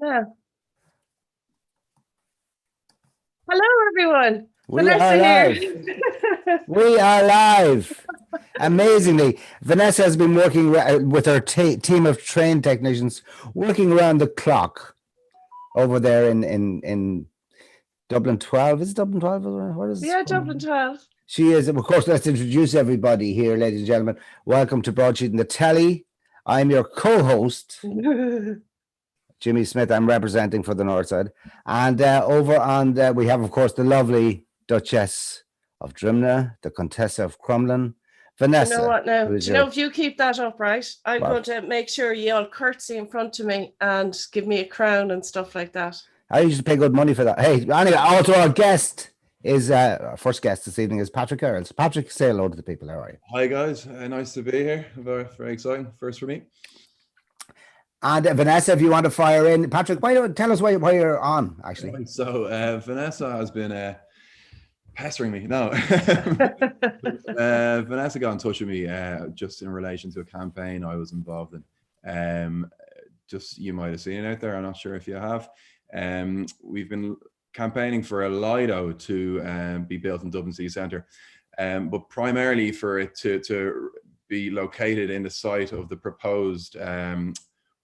Yeah. Hello, everyone. We Vanessa are live. here. We are live. Amazingly, Vanessa has been working with her team of trained technicians, working around the clock over there in Dublin 12. Is it Dublin 12? What is Yeah, Dublin 12. She is. Of course, let's introduce everybody here, ladies and gentlemen. Welcome to Broadsheet in the Telly. I'm your co-host, Jimmy Smith. I'm representing for the North Side. And over on we have, of course, the lovely Duchess of Drimnagh, the Contessa of Crumlin, Vanessa. You know what now? Do you know, if you keep that up, right, I'm going to make sure you all curtsy in front of me and give me a crown and stuff like that. I usually pay good money for that. Hey, anyway, also our guest is, our first guest this evening is Patrick Earls. Patrick, say hello to the people. How are you? Hi, guys. Nice to be here. Very, very exciting. First for me. And Vanessa, if you want to fire in. Patrick, tell us why you're on, actually. So Vanessa has been pestering me. No. Vanessa got in touch with me just in relation to a campaign I was involved in. Just, you might have seen it out there. I'm not sure if you have. We've been campaigning for a Lido to be built in Dublin City Centre, but primarily for it to be located in the site of the proposed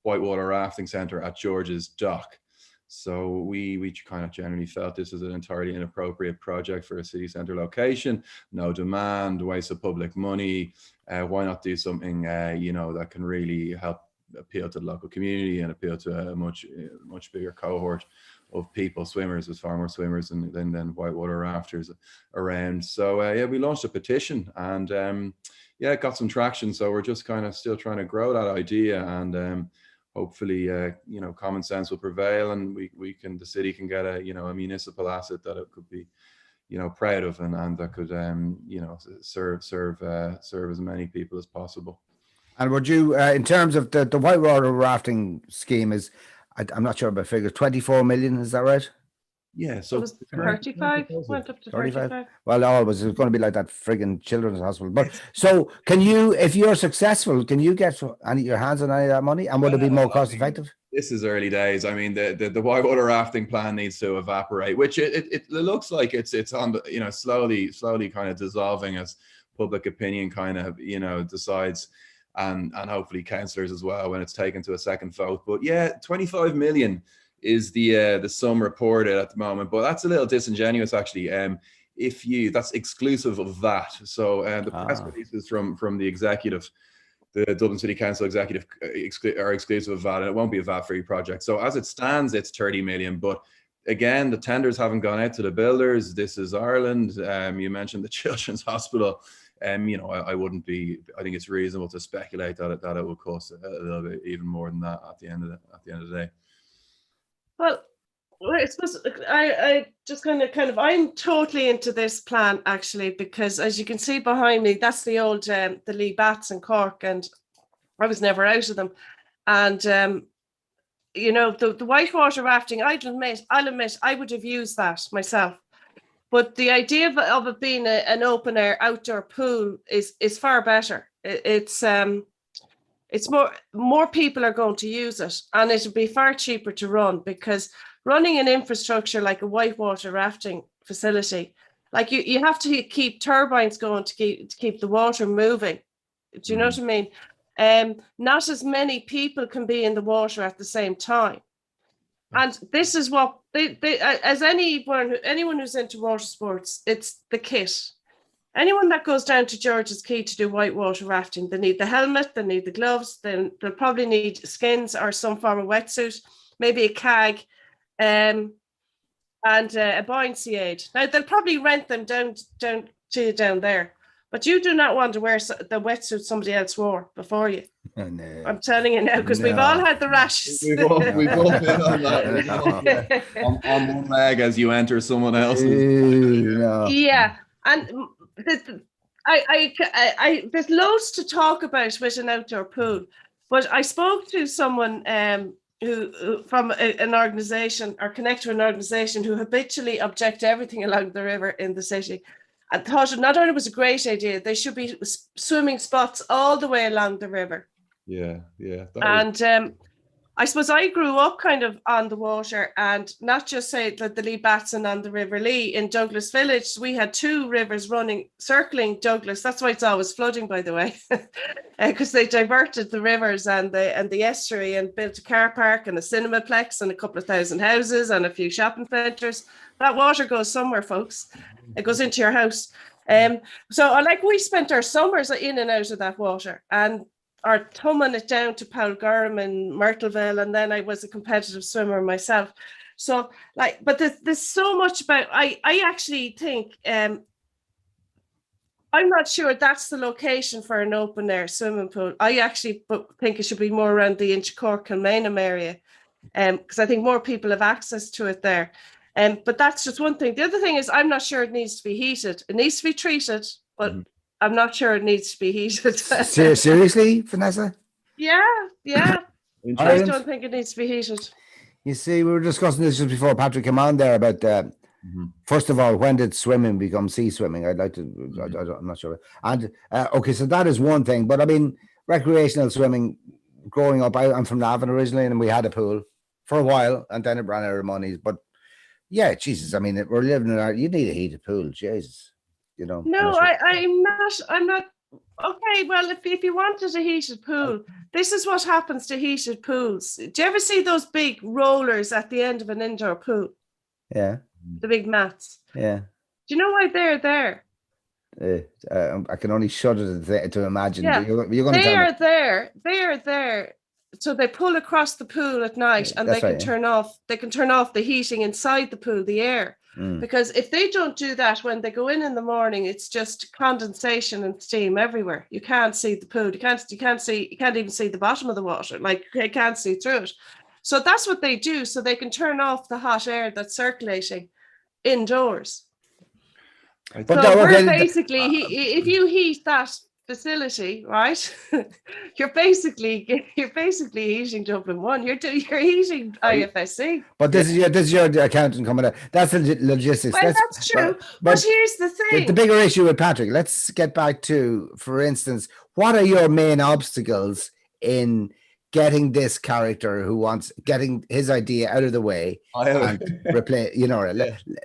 Whitewater Rafting Centre at George's Dock. So we kind of generally felt this was an entirely inappropriate project for a city centre location. No demand, waste of public money. Why not do something that can really help appeal to the local community and appeal to a much bigger cohort of people, swimmers. There's far more swimmers than whitewater rafters around. So we launched a petition and it got some traction. So we're just kind of still trying to grow that idea and hopefully common sense will prevail and the city can get a municipal asset that it could be proud of and that could serve as many people as possible. And would you, in terms of the whitewater rafting scheme, I'm not sure about figures, 24 million, is that right? Yeah, so it was 35, went up to 35. Well, always it's going to be like that frigging children's hospital. But so, can you, if you're successful, can you get your hands on any of that money, and would it be more cost effective? This is early days. I mean, the whitewater rafting plan needs to evaporate, which it looks like it's on the slowly kind of dissolving as public opinion kind of decides. And hopefully councillors as well when it's taken to a second vote. But yeah, 25 million is the sum reported at the moment, but that's a little disingenuous actually. That's exclusive of VAT. So the press releases from the executive, the Dublin City Council executive are exclusive of VAT, and it won't be a VAT-free project. So as it stands, it's 30 million. But again, the tenders haven't gone out to the builders. This is Ireland. You mentioned the Children's Hospital. I wouldn't be. I think it's reasonable to speculate that it will cost a little bit even more than that at the end of the day. Well, I suppose I just kind of I'm totally into this plan actually, because as you can see behind me, that's the old the Lee Bats in Cork, and I was never out of them. And the whitewater rafting, I'll admit I would have used that myself. But the idea of it being an open air outdoor pool is far better. It's more people are going to use it, and it'll be far cheaper to run, because running an infrastructure like a whitewater rafting facility, like you have to keep turbines going to keep the water moving. Do you know what I mean? Not as many people can be in the water at the same time. And this is what as anyone who's into water sports, it's the kit. Anyone that goes down to George's Quay to do whitewater rafting, they need the helmet, they need the gloves, then they'll probably need skins or some form of wetsuit, maybe a cag, and a buoyancy aid. Now they'll probably rent them down to you down there, but you do not want to wear the wetsuit somebody else wore before you. No. I'm telling you now, because we've all had the rashes. We've all been on that. on one leg as you enter someone else's. Yeah, and there's loads to talk about with an outdoor pool, but I spoke to someone who from an organisation or connect to an organisation who habitually object to everything along the river in the city. I thought not only was a great idea, there should be swimming spots all the way along the river. Yeah. I suppose I grew up kind of on the water, and not just say that the Lee Batson and the River Lee in Douglas Village. We had two rivers running, circling Douglas. That's why it's always flooding, by the way, because they diverted the rivers and the estuary and built a car park and a cinemaplex and a couple of thousand houses and a few shopping centres. That water goes somewhere, folks. It goes into your house. So like we spent our summers in and out of that water, and are tumbling it down to Poulgurm and Myrtleville, and then I was a competitive swimmer myself. So like, but there's so much about, I actually think, I'm not sure that's the location for an open air swimming pool. I actually think it should be more around the Inchicore Kilmainham area, because I think more people have access to it there. But that's just one thing. The other thing is, I'm not sure it needs to be heated. It needs to be treated, but I'm not sure it needs to be heated. Seriously, Vanessa? Yeah. I Ireland? don't think it needs to be heated. You see, we were discussing this just before Patrick came on there about, first of all, when did swimming become sea swimming? I'd like to, I'm not sure. And, okay, so that is one thing. But I mean, recreational swimming, growing up, I'm from Navan originally, and we had a pool for a while, and then it ran out of money. But yeah, Jesus, I mean, we're living in you need a heated pool, Jesus. You know. No, I'm not. Okay, well, if you wanted a heated pool, this is what happens to heated pools. Do you ever see those big rollers at the end of an indoor pool? Yeah. The big mats. Yeah. Do you know why they're there? I can only shudder to imagine. Yeah. You're going to They are there. They are there. So they pull across the pool at night, and they can turn off. They can turn off the heating inside the pool, the air. Because if they don't do that when they go in the morning, it's just condensation and steam everywhere. You can't see the pool. You can't even see the bottom of the water. Like, you can't see through it. So that's what they do. So they can turn off the hot air that's circulating indoors. But so we're basically, if you heat that facility, right, you're basically heating Dublin 1. You're heating IFSC. But this is your accountant coming out. That's the logistics. Well, that's true. But here's the thing: the bigger issue with Patrick. Let's get back to, for instance, what are your main obstacles in getting this character who wants getting his idea out of the way and replay? You know,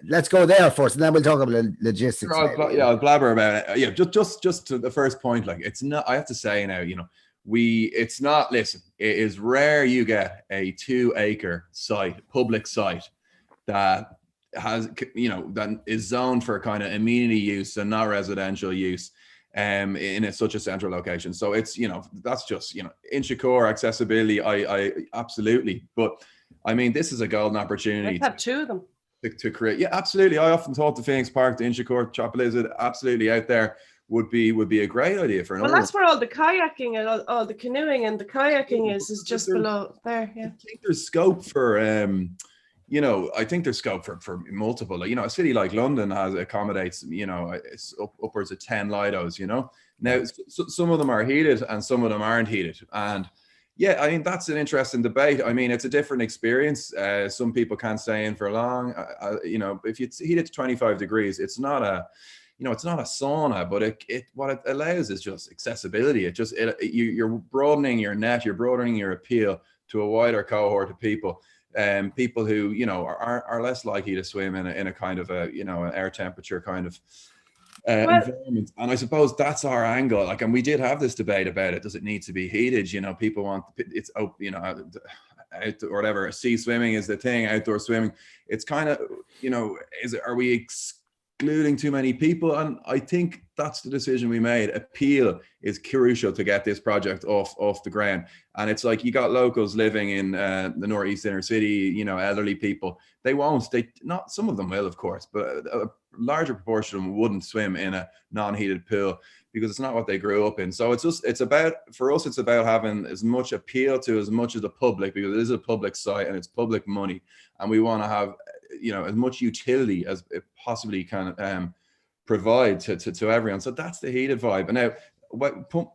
let's go there first, and then we'll talk about logistics. I'll blabber about it. Yeah, just to the first point, like, it's not. I have to say now, you know, it's not. Listen, it is rare you get a 2-acre site, public site, that has, you know, that is zoned for kind of amenity use and not residential use. In such a central location. So it's, you know, that's just, you know, Inchicore accessibility, I absolutely. But I mean, this is a golden opportunity. I have two of them. To create. Yeah, absolutely. I often thought the Phoenix Park, the Inchicore, Chapel absolutely out there would be a great idea for an. Well, that's where all the kayaking and all the canoeing and the kayaking is just below there. Yeah. I think there's scope for you know, I think there's scope for multiple. Like, you know, a city like London accommodates, you know, it's upwards of 10 Lidos, you know. Now, some of them are heated and some of them aren't heated. And yeah, I mean, that's an interesting debate. I mean, it's a different experience. Some people can't stay in for long. You know, if you heat it to 25 degrees, it's not a, you know, it's not a sauna, but what it allows is just accessibility. You're broadening your net, you're broadening your appeal to a wider cohort of people. People who, you know, are less likely to swim in a kind of a, you know, an air temperature kind of environment. And I suppose that's our angle. Like, and we did have this debate about it. Does it need to be heated? You know, people want it's, you know, out or whatever. Sea swimming is the thing. Outdoor swimming. It's kind of, you know, are we excluding too many people? And I think that's the decision we made. Appeal is crucial to get this project off the ground. And it's like, you got locals living in the northeast inner city, you know, elderly people. Some of them will, of course, but a larger proportion of them wouldn't swim in a non-heated pool because it's not what they grew up in. So it's about having as much appeal to as much of the public, because it is a public site and it's public money, and we want to have, you know, as much utility as it possibly can provide to everyone. So that's the heated vibe. And now,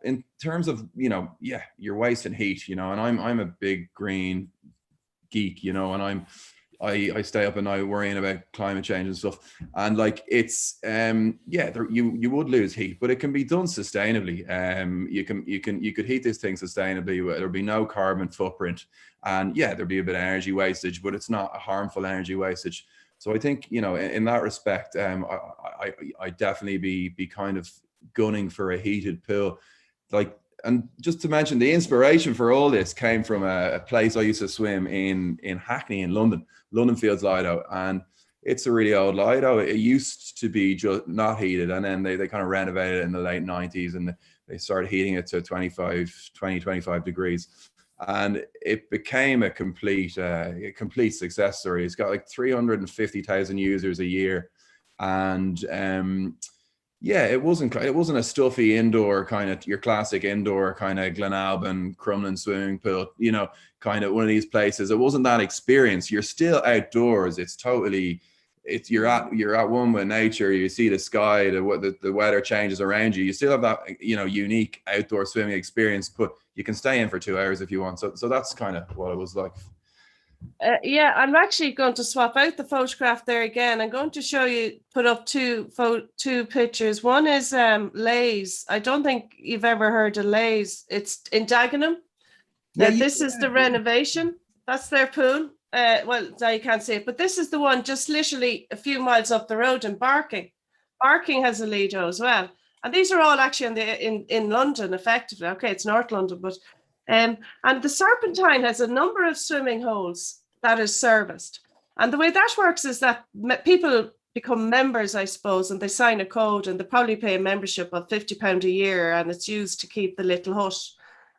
in terms of, you know, yeah, you're wasting heat, you know, and I'm a big green geek, you know, and I stay up at night worrying about climate change and stuff. And like, it's you would lose heat, but it can be done sustainably. You could heat this thing sustainably. There'll be no carbon footprint, And yeah, there'd be a bit of energy wastage, but it's not a harmful energy wastage. So I think, you know, in that respect, I definitely be kind of gunning for a heated pool. Like, and just to mention, the inspiration for all this came from a place I used to swim in Hackney in London, London Fields Lido. And it's a really old Lido. It used to be just not heated, and then they kind of renovated it in the late 90s, and they started heating it to 25 degrees. And it became a complete success story. It's got like 350,000 users a year. And yeah, it wasn't a stuffy indoor kind of, your classic indoor kind of Glenalbyn, Crumlin swimming pool, you know, kind of one of these places. It wasn't that experience. You're still outdoors. It's totally, you're at one with nature. You see the sky, the weather changes around you. You still have that, you know, unique outdoor swimming experience, but you can stay in for 2 hours if you want. So that's kind of what it was like. Yeah, I'm actually going to swap out the photograph there again. I'm going to show you, put up two pictures. One is Lays. I don't think you've ever heard of Lays. It's in Dagenham. Now, this is the renovation. That's their pool. Well, now you can't see it, but this is the one just literally a few miles up the road in Barking. Barking has a Lido as well. And these are all actually in London, effectively. Okay, it's North London, but and the Serpentine has a number of swimming holes that is serviced. And the way that works is that people become members, I suppose, and they sign a code, and they probably pay a membership of £50 a year, and it's used to keep the little hut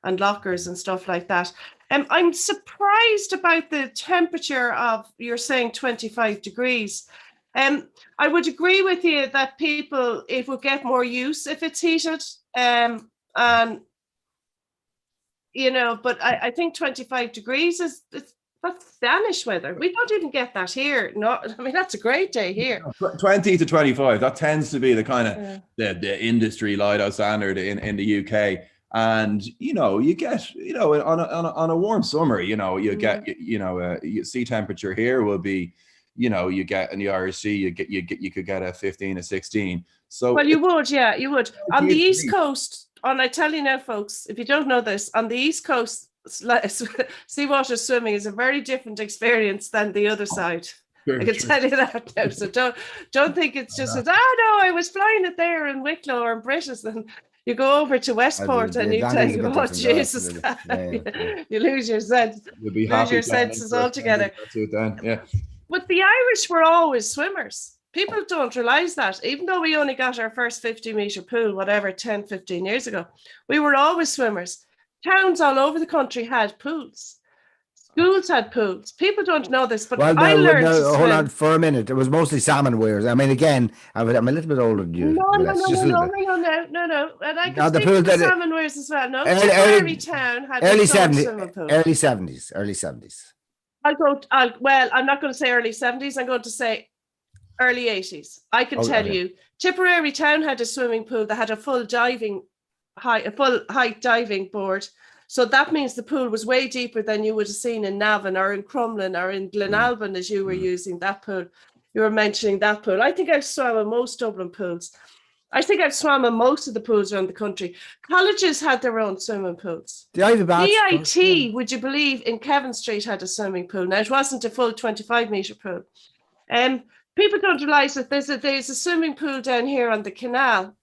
and lockers and stuff like that. I'm surprised about the temperature of, you're saying 25 degrees. I would agree with you that people, it will get more use if it's heated. And you know, but I think 25 degrees that's Danish weather. We don't even get that here. No, I mean, that's a great day here. 20 to 25, that tends to be the kind of the industry Lido standard in the UK. And, you know, you get, you know, on a warm summer, you know, you get, you know, sea temperature here will be, you know, you get in the Irish Sea, you could get a 15, a 16. So, well, you would, yeah, you would. On the East Coast, and I tell you now, folks, if you don't know this, on the East Coast, seawater swimming is a very different experience than the other side. I can tell you that now. So don't think it's just, no, I was flying it there in Wicklow or in British, and you go over to Westport and you think, oh, Jesus, you lose your sense. You'll be lose your senses altogether. Yeah. But the Irish were always swimmers. People don't realize that, even though we only got our first 50-meter pool, whatever, 10, 15 years ago, we were always swimmers. Towns all over the country had pools. Schools had pools. People don't know this, but I learned to swim. Hold on for a minute. It was mostly salmon weirs. I mean, again, I'm a little bit older than you. No. And I can speak to salmon weirs as well. No, Tipperary Town had early 70s. I'm not going to say early 70s. I'm going to say early 80s. I can tell you, Tipperary Town had a swimming pool that had a full height diving board. So that means the pool was way deeper than you would have seen in Navan or in Crumlin or in Glenalbyn, as you were using that pool. You were mentioning that pool. I think I've swam in most Dublin pools. I think I've swam in most of the pools around the country. Colleges had their own swimming pools. The EIT, would you believe, in Kevin Street had a swimming pool. Now, it wasn't a full 25-metre pool. People don't realise that there's a swimming pool down here on the canal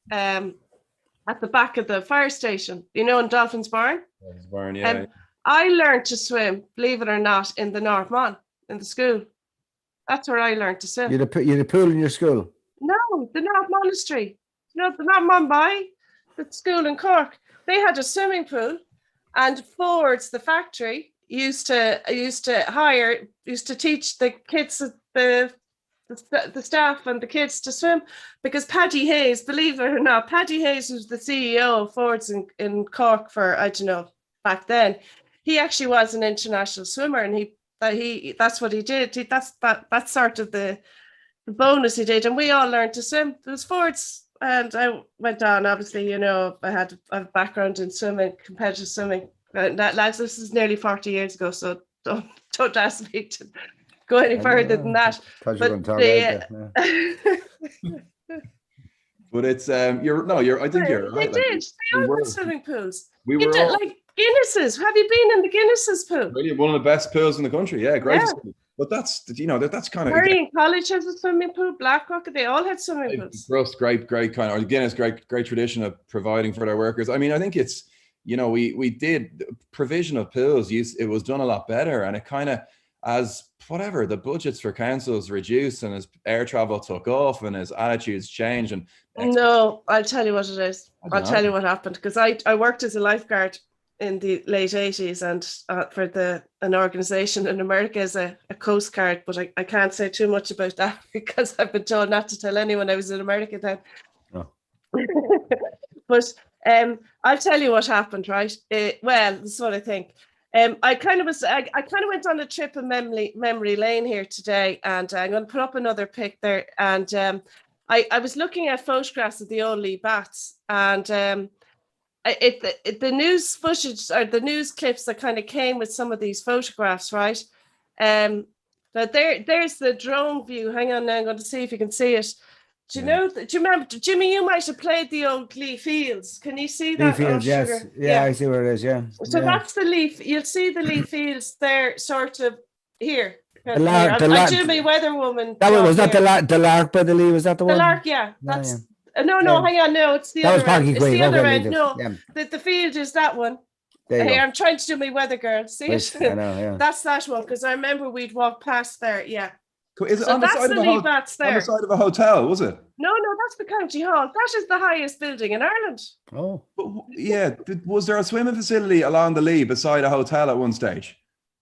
at the back of the fire station, you know, in Dolphin's Barn. Dolphin's Barn, yeah. I learned to swim, believe it or not, in the North Mon, in the school. That's where I learned to swim. You had a pool in your school? No, the North Monastery. You know, the North Mumbai, the school in Cork. They had a swimming pool, and Ford's, the factory, used to teach the kids, the staff and the kids to swim, because Paddy Hayes, believe it or not, Paddy Hayes was the CEO of Ford's in Cork for, I don't know, back then. He actually was an international swimmer, and that's what he did. That's sort of the bonus he did, and we all learned to swim. It was Ford's, and I went on. Obviously, you know, I have a background in swimming, competitive swimming. Lads, this is nearly 40 years ago, so don't ask me to go any further than that. But it's I think you're right. They did. They all had swimming pools. We were all, like Guinness's. Have you been in the Guinness's pool? Really, one of the best pools in the country. Yeah, great. Yeah. But that's that's kind of Marion College has a swimming pool. Blackrock, they all had swimming pools. Rust, great kind of, or Guinness, great tradition of providing for their workers. I mean, I think it's, we did provision of pools. It was done a lot better, and it kind of, as whatever the budgets for councils reduced and as air travel took off and as attitudes changed. And no, I'll tell you what it is. I'll tell you what happened, because I worked as a lifeguard in the late 80s and for an organization in America as a Coast Guard, but I can't say too much about that because I've been told not to tell anyone I was in America then. Oh. But I'll tell you what happened, right? Well, this is what I think. I kind of went on a trip in memory lane here today, and I'm going to put up another pic there. And I was looking at photographs of the old Lee Bats, and the news footage or the news clips that kind of came with some of these photographs, right? But there's the drone view. Hang on now, I'm going to see if you can see it. Do you remember, Jimmy, you might have played the old Lee Fields. Can you see that? Lee Fields, yes. Yeah, I see where it is, yeah. So that's the Lee, you'll see the Lee Fields there sort of here. Jimmy Weatherwoman. That was not the Lark by the Lee, was that the one? The Lark, yeah. That's no, hang on, no, it's the other end. It's the other end. No, the field is that one. Hey, I'm trying to do my weather girl. See it? I know, yeah. That's that one, because I remember we'd walk past there, yeah. Is it on the side of a hotel, was it? No, that's the County Hall. That is the highest building in Ireland. Oh. But, yeah. Was there a swimming facility along the Lee beside a hotel at one stage?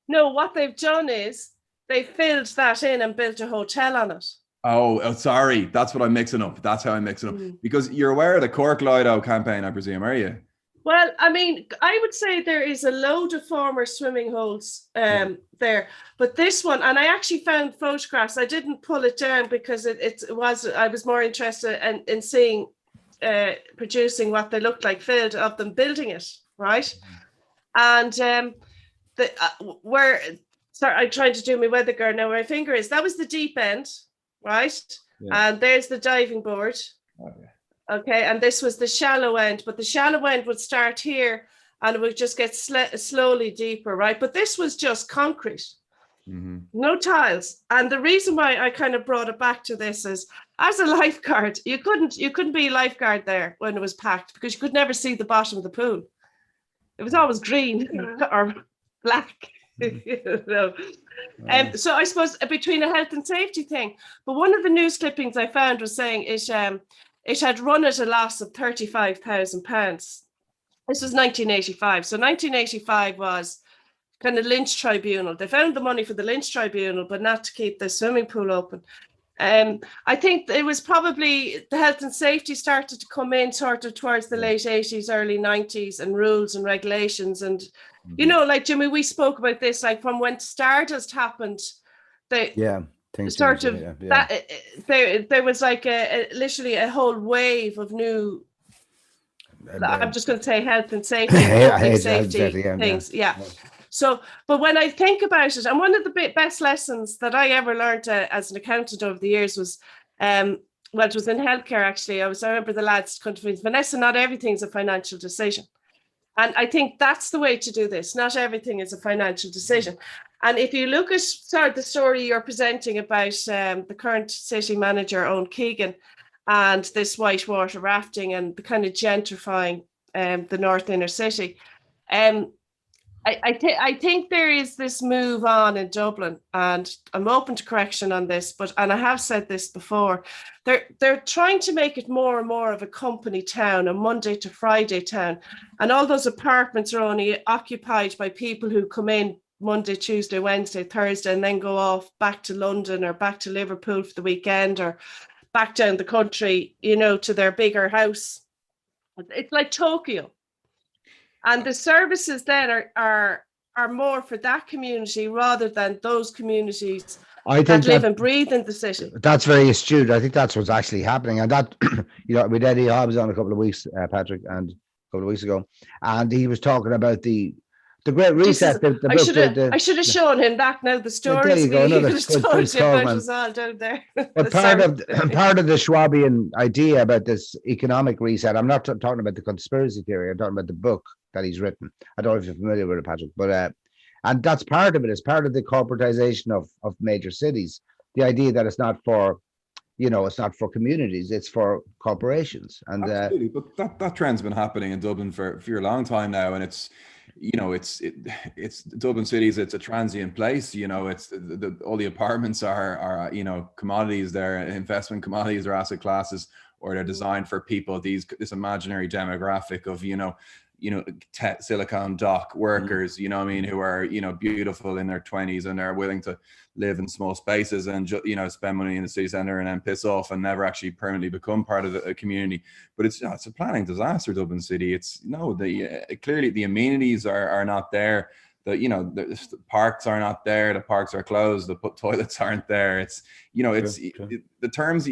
No, what they've done is they filled that in and built a hotel on it. Oh, sorry. That's what I'm mixing up. That's how I'm mixing up. Because you're aware of the Cork Lido campaign, I presume, are you? Well, I mean, I would say there is a load of former swimming holes there, but this one, and I actually found photographs. I didn't pull it down because I was more interested in seeing, producing what they looked like, filled of them building it, right? And I'm trying to do my weather guard now. Where my finger is, that was the deep end, right? Yeah. And there's the diving board. Oh, yeah. Okay, and this was the shallow end, but the shallow end would start here and it would just get slowly deeper, right? But this was just concrete, no tiles. And the reason why I kind of brought it back to this is, as a lifeguard, you couldn't be a lifeguard there when it was packed because you could never see the bottom of the pool. It was always green or black. So I suppose between a health and safety thing, but one of the news clippings I found was saying it had run at a loss of £35,000. This was 1985. So 1985 was kind of Lynch Tribunal. They found the money for the Lynch Tribunal, but not to keep the swimming pool open. I think it was probably the health and safety started to come in sort of towards the late 80s, early 90s, and rules and regulations. And, like Jimmy, we spoke about this, like from when Stardust happened. That there was like literally a whole wave of new. I'm just going to say health and safety, things. Yeah. So, but when I think about it, and one of the best lessons that I ever learned as an accountant over the years was, it was in healthcare actually. I remember the lads coming to me, Vanessa, not everything's a financial decision. And I think that's the way to do this. Not everything is a financial decision. And if you look at the story you're presenting about the current city manager, Owen Keegan, and this whitewater rafting and the kind of gentrifying the North Inner City, I think there is this move on in Dublin, and I'm open to correction on this, and I have said this before, they're trying to make it more and more of a company town, a Monday to Friday town, and all those apartments are only occupied by people who come in Monday, Tuesday, Wednesday, Thursday, and then go off back to London or back to Liverpool for the weekend or back down the country, to their bigger house. It's like Tokyo. And the services then are more for that community rather than those communities that live and breathe in the city. That's very astute. I think that's what's actually happening. And that, with Eddie Hobbs on a couple of weeks, Patrick, and a couple of weeks ago, and he was talking about the Great Reset. I should have shown him that now. The stories there you go. Another was all down there. But part of the Schwabian idea about this economic reset, I'm not talking about the conspiracy theory. I'm talking about the book that he's written. I don't know if you're familiar with it, Patrick, but and that's part of it. It's part of the corporatization of major cities. The idea that it's not for, it's not for communities, it's for corporations. And Absolutely, but that trend's been happening in Dublin for a long time now, and it's Dublin cities. It's a transient place. It's all the apartments are commodities. They're investment commodities or asset classes, or they're designed for people. This imaginary demographic of Silicon Dock workers, who are beautiful in their 20s and are willing to live in small spaces and spend money in the city centre and then piss off and never actually permanently become part of a community. But it's a planning disaster, Dublin City. Clearly the amenities are not there. The parks are not there. The parks are closed. The toilets aren't there. The terms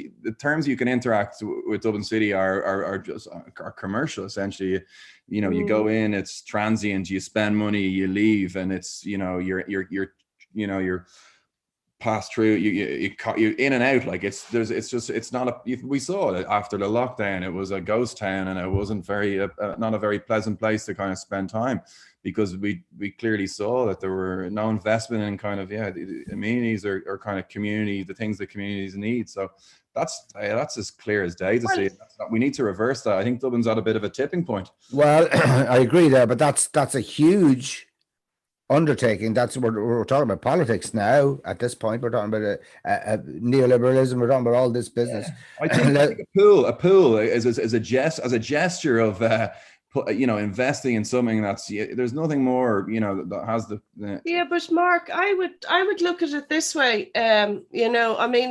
you can interact with Dublin City are commercial, essentially. You go in, it's transient. You spend money, you leave, and it's you're passed through. You in and out. Like it's not we saw it after the lockdown. It was a ghost town, and it wasn't not a very pleasant place to kind of spend time, because we clearly saw that there were no investment in kind of the amenities or kind of community, the things that communities need. So that's as clear as day to see. We need to reverse that. I think Dublin's at a bit of a tipping point. Well, I agree there, but that's a huge undertaking. That's what we're talking about politics now. At this point, we're talking about neoliberalism. We're talking about all this business. Yeah. I think a pool as a gesture of investing in something there's nothing more that has the yeah. But Mark, I would look at it this way. I mean,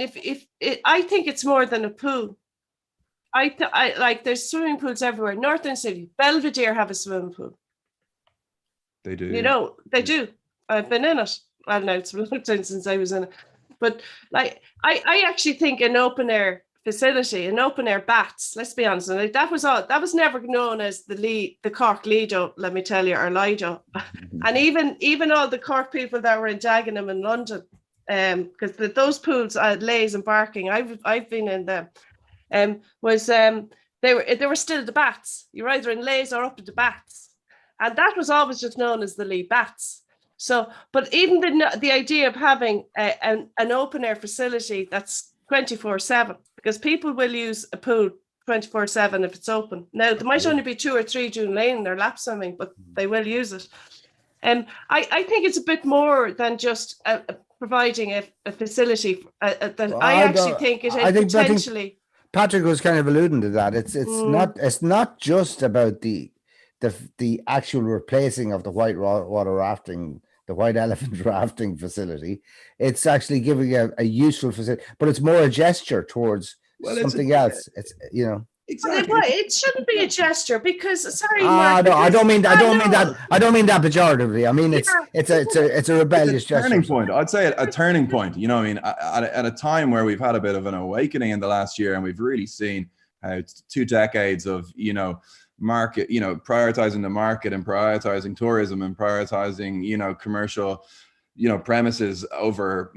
if I think it's more than a pool. I like there's swimming pools everywhere. Northern City, Belvedere have a swimming pool. They do. They do. I've been in it. Well, no, it's a long time since I was in it. But like, I actually think an open air facility, an open air bats, let's be honest, and that was never known as the Cork Lido, let me tell you, or Lido. And even all the Cork people that were in Dagenham in London, because those pools, Lays and Barking, I've been in them, they were still the bats. You're either in Lays or up at the bats. And that was always just known as the Lee Bats. So, but even the idea of having an open air facility that's 24/7, because people will use a pool 24/7 if it's open. Now, there might only be 2 or 3 doing lane or lap swimming, but they will use it. And I think it's a bit more than just providing a facility. I actually think it is potentially. Patrick was kind of alluding to that. It's not just about the actual replacing of the white water rafting, the white elephant rafting facility. It's actually giving a useful facility, but it's more a gesture towards something else. It's Exactly. It shouldn't be a gesture because Mark, no, I don't mean that pejoratively. I mean it's a rebellious gesture. Turning point. I'd say a turning point. At a time where we've had a bit of an awakening in the last year, and we've really seen how 2 decades of market, prioritizing the market and prioritizing tourism and prioritizing, commercial, premises over,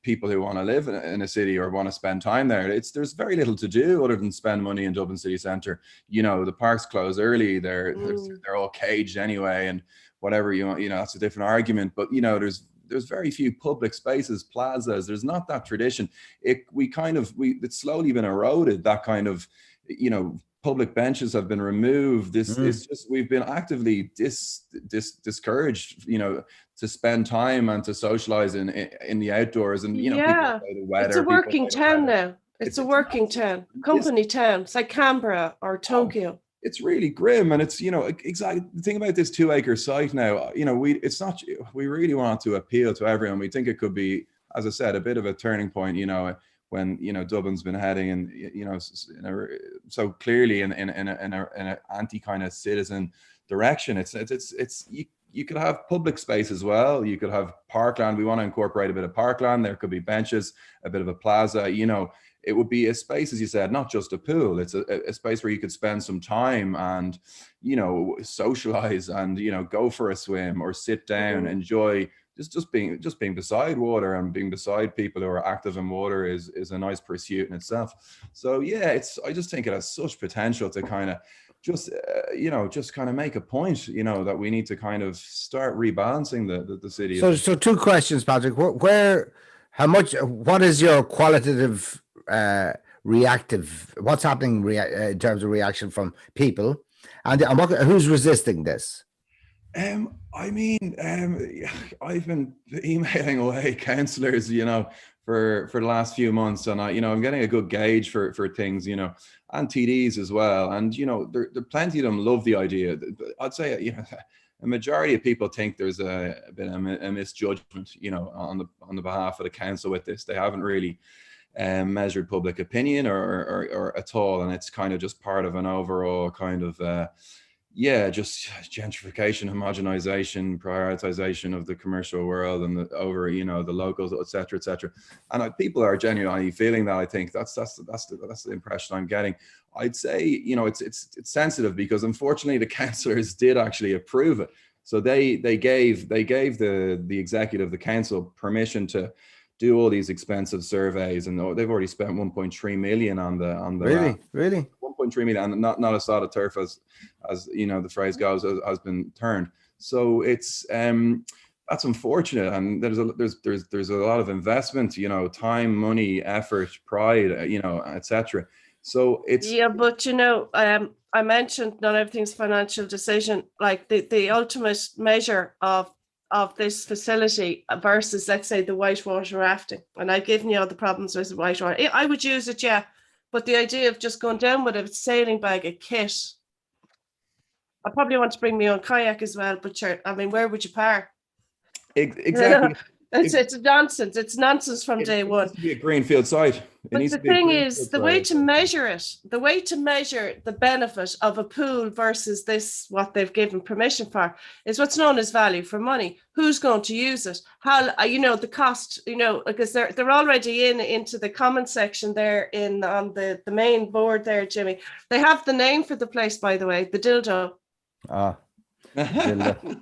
people who want to live in a city or want to spend time there. There's very little to do other than spend money in Dublin city centre. The parks close early. They're all caged anyway, and whatever, that's a different argument. But, there's very few public spaces, plazas. There's not that tradition. It's slowly been eroded. That kind of, public benches have been removed. We've been actively discouraged, to spend time and to socialize in the outdoors. And people play the weather. It's a working town now. It's a working town, company town. It's like Canberra or Tokyo. It's really grim, and it's exactly the thing about this 2-acre site now. We really want to appeal to everyone. We think it could be, as I said, a bit of a turning point. When Dublin's been heading in so clearly in an anti kind of citizen direction. You could have public space as well. You could have parkland. We want to incorporate a bit of parkland. There could be benches, a bit of a plaza. It would be a space, as you said, not just a pool. It's a space where you could spend some time and socialize and go for a swim or sit down, enjoy. Just being beside water and being beside people who are active in water is a nice pursuit in itself. So I just think it has such potential to kind of just just kind of make a point, that we need to kind of start rebalancing the city. So two questions, Patrick. What is your qualitative reactive? What's happening in terms of reaction from people, and who's resisting this? I've been emailing away councillors, for the last few months, and I'm getting a good gauge for things, and TDs as well, and there plenty of them love the idea. I'd say a majority of people think there's a bit of a misjudgment, on the behalf of the council with this. They haven't really measured public opinion or at all, and it's kind of just part of an overall kind of just gentrification, homogenization, prioritization of the commercial world and the locals, etc., etc. And people are genuinely feeling that. I think that's the impression I'm getting. I'd say it's sensitive because unfortunately the councillors did actually approve it. So they gave the executive, the council, permission to do all these expensive surveys, and they've already spent 1.3 million on the really 1.3 million, and not a sod of turf, as the phrase goes, has been turned. So it's that's unfortunate, and there's a lot of investment, time, money, effort, pride, etc. So it's but I mentioned not everything's financial decision. Like the ultimate measure of this facility versus, let's say, the whitewater rafting, and I've given you all the problems with the whitewater. I would use it, yeah, but the idea of just going down with a sailing bag, a kit, I probably want to bring my own kayak as well, but sure, I mean, where would you park? Exactly. It's nonsense. It's nonsense from day one. It needs to be a greenfield site. But the thing is, the way to measure the benefit of a pool versus this, what they've given permission for, is what's known as value for money. Who's going to use it? How, the cost, because they're already into the comment section there on the main board there, Jimmy. They have the name for the place, by the way, the Dildo. Dildo.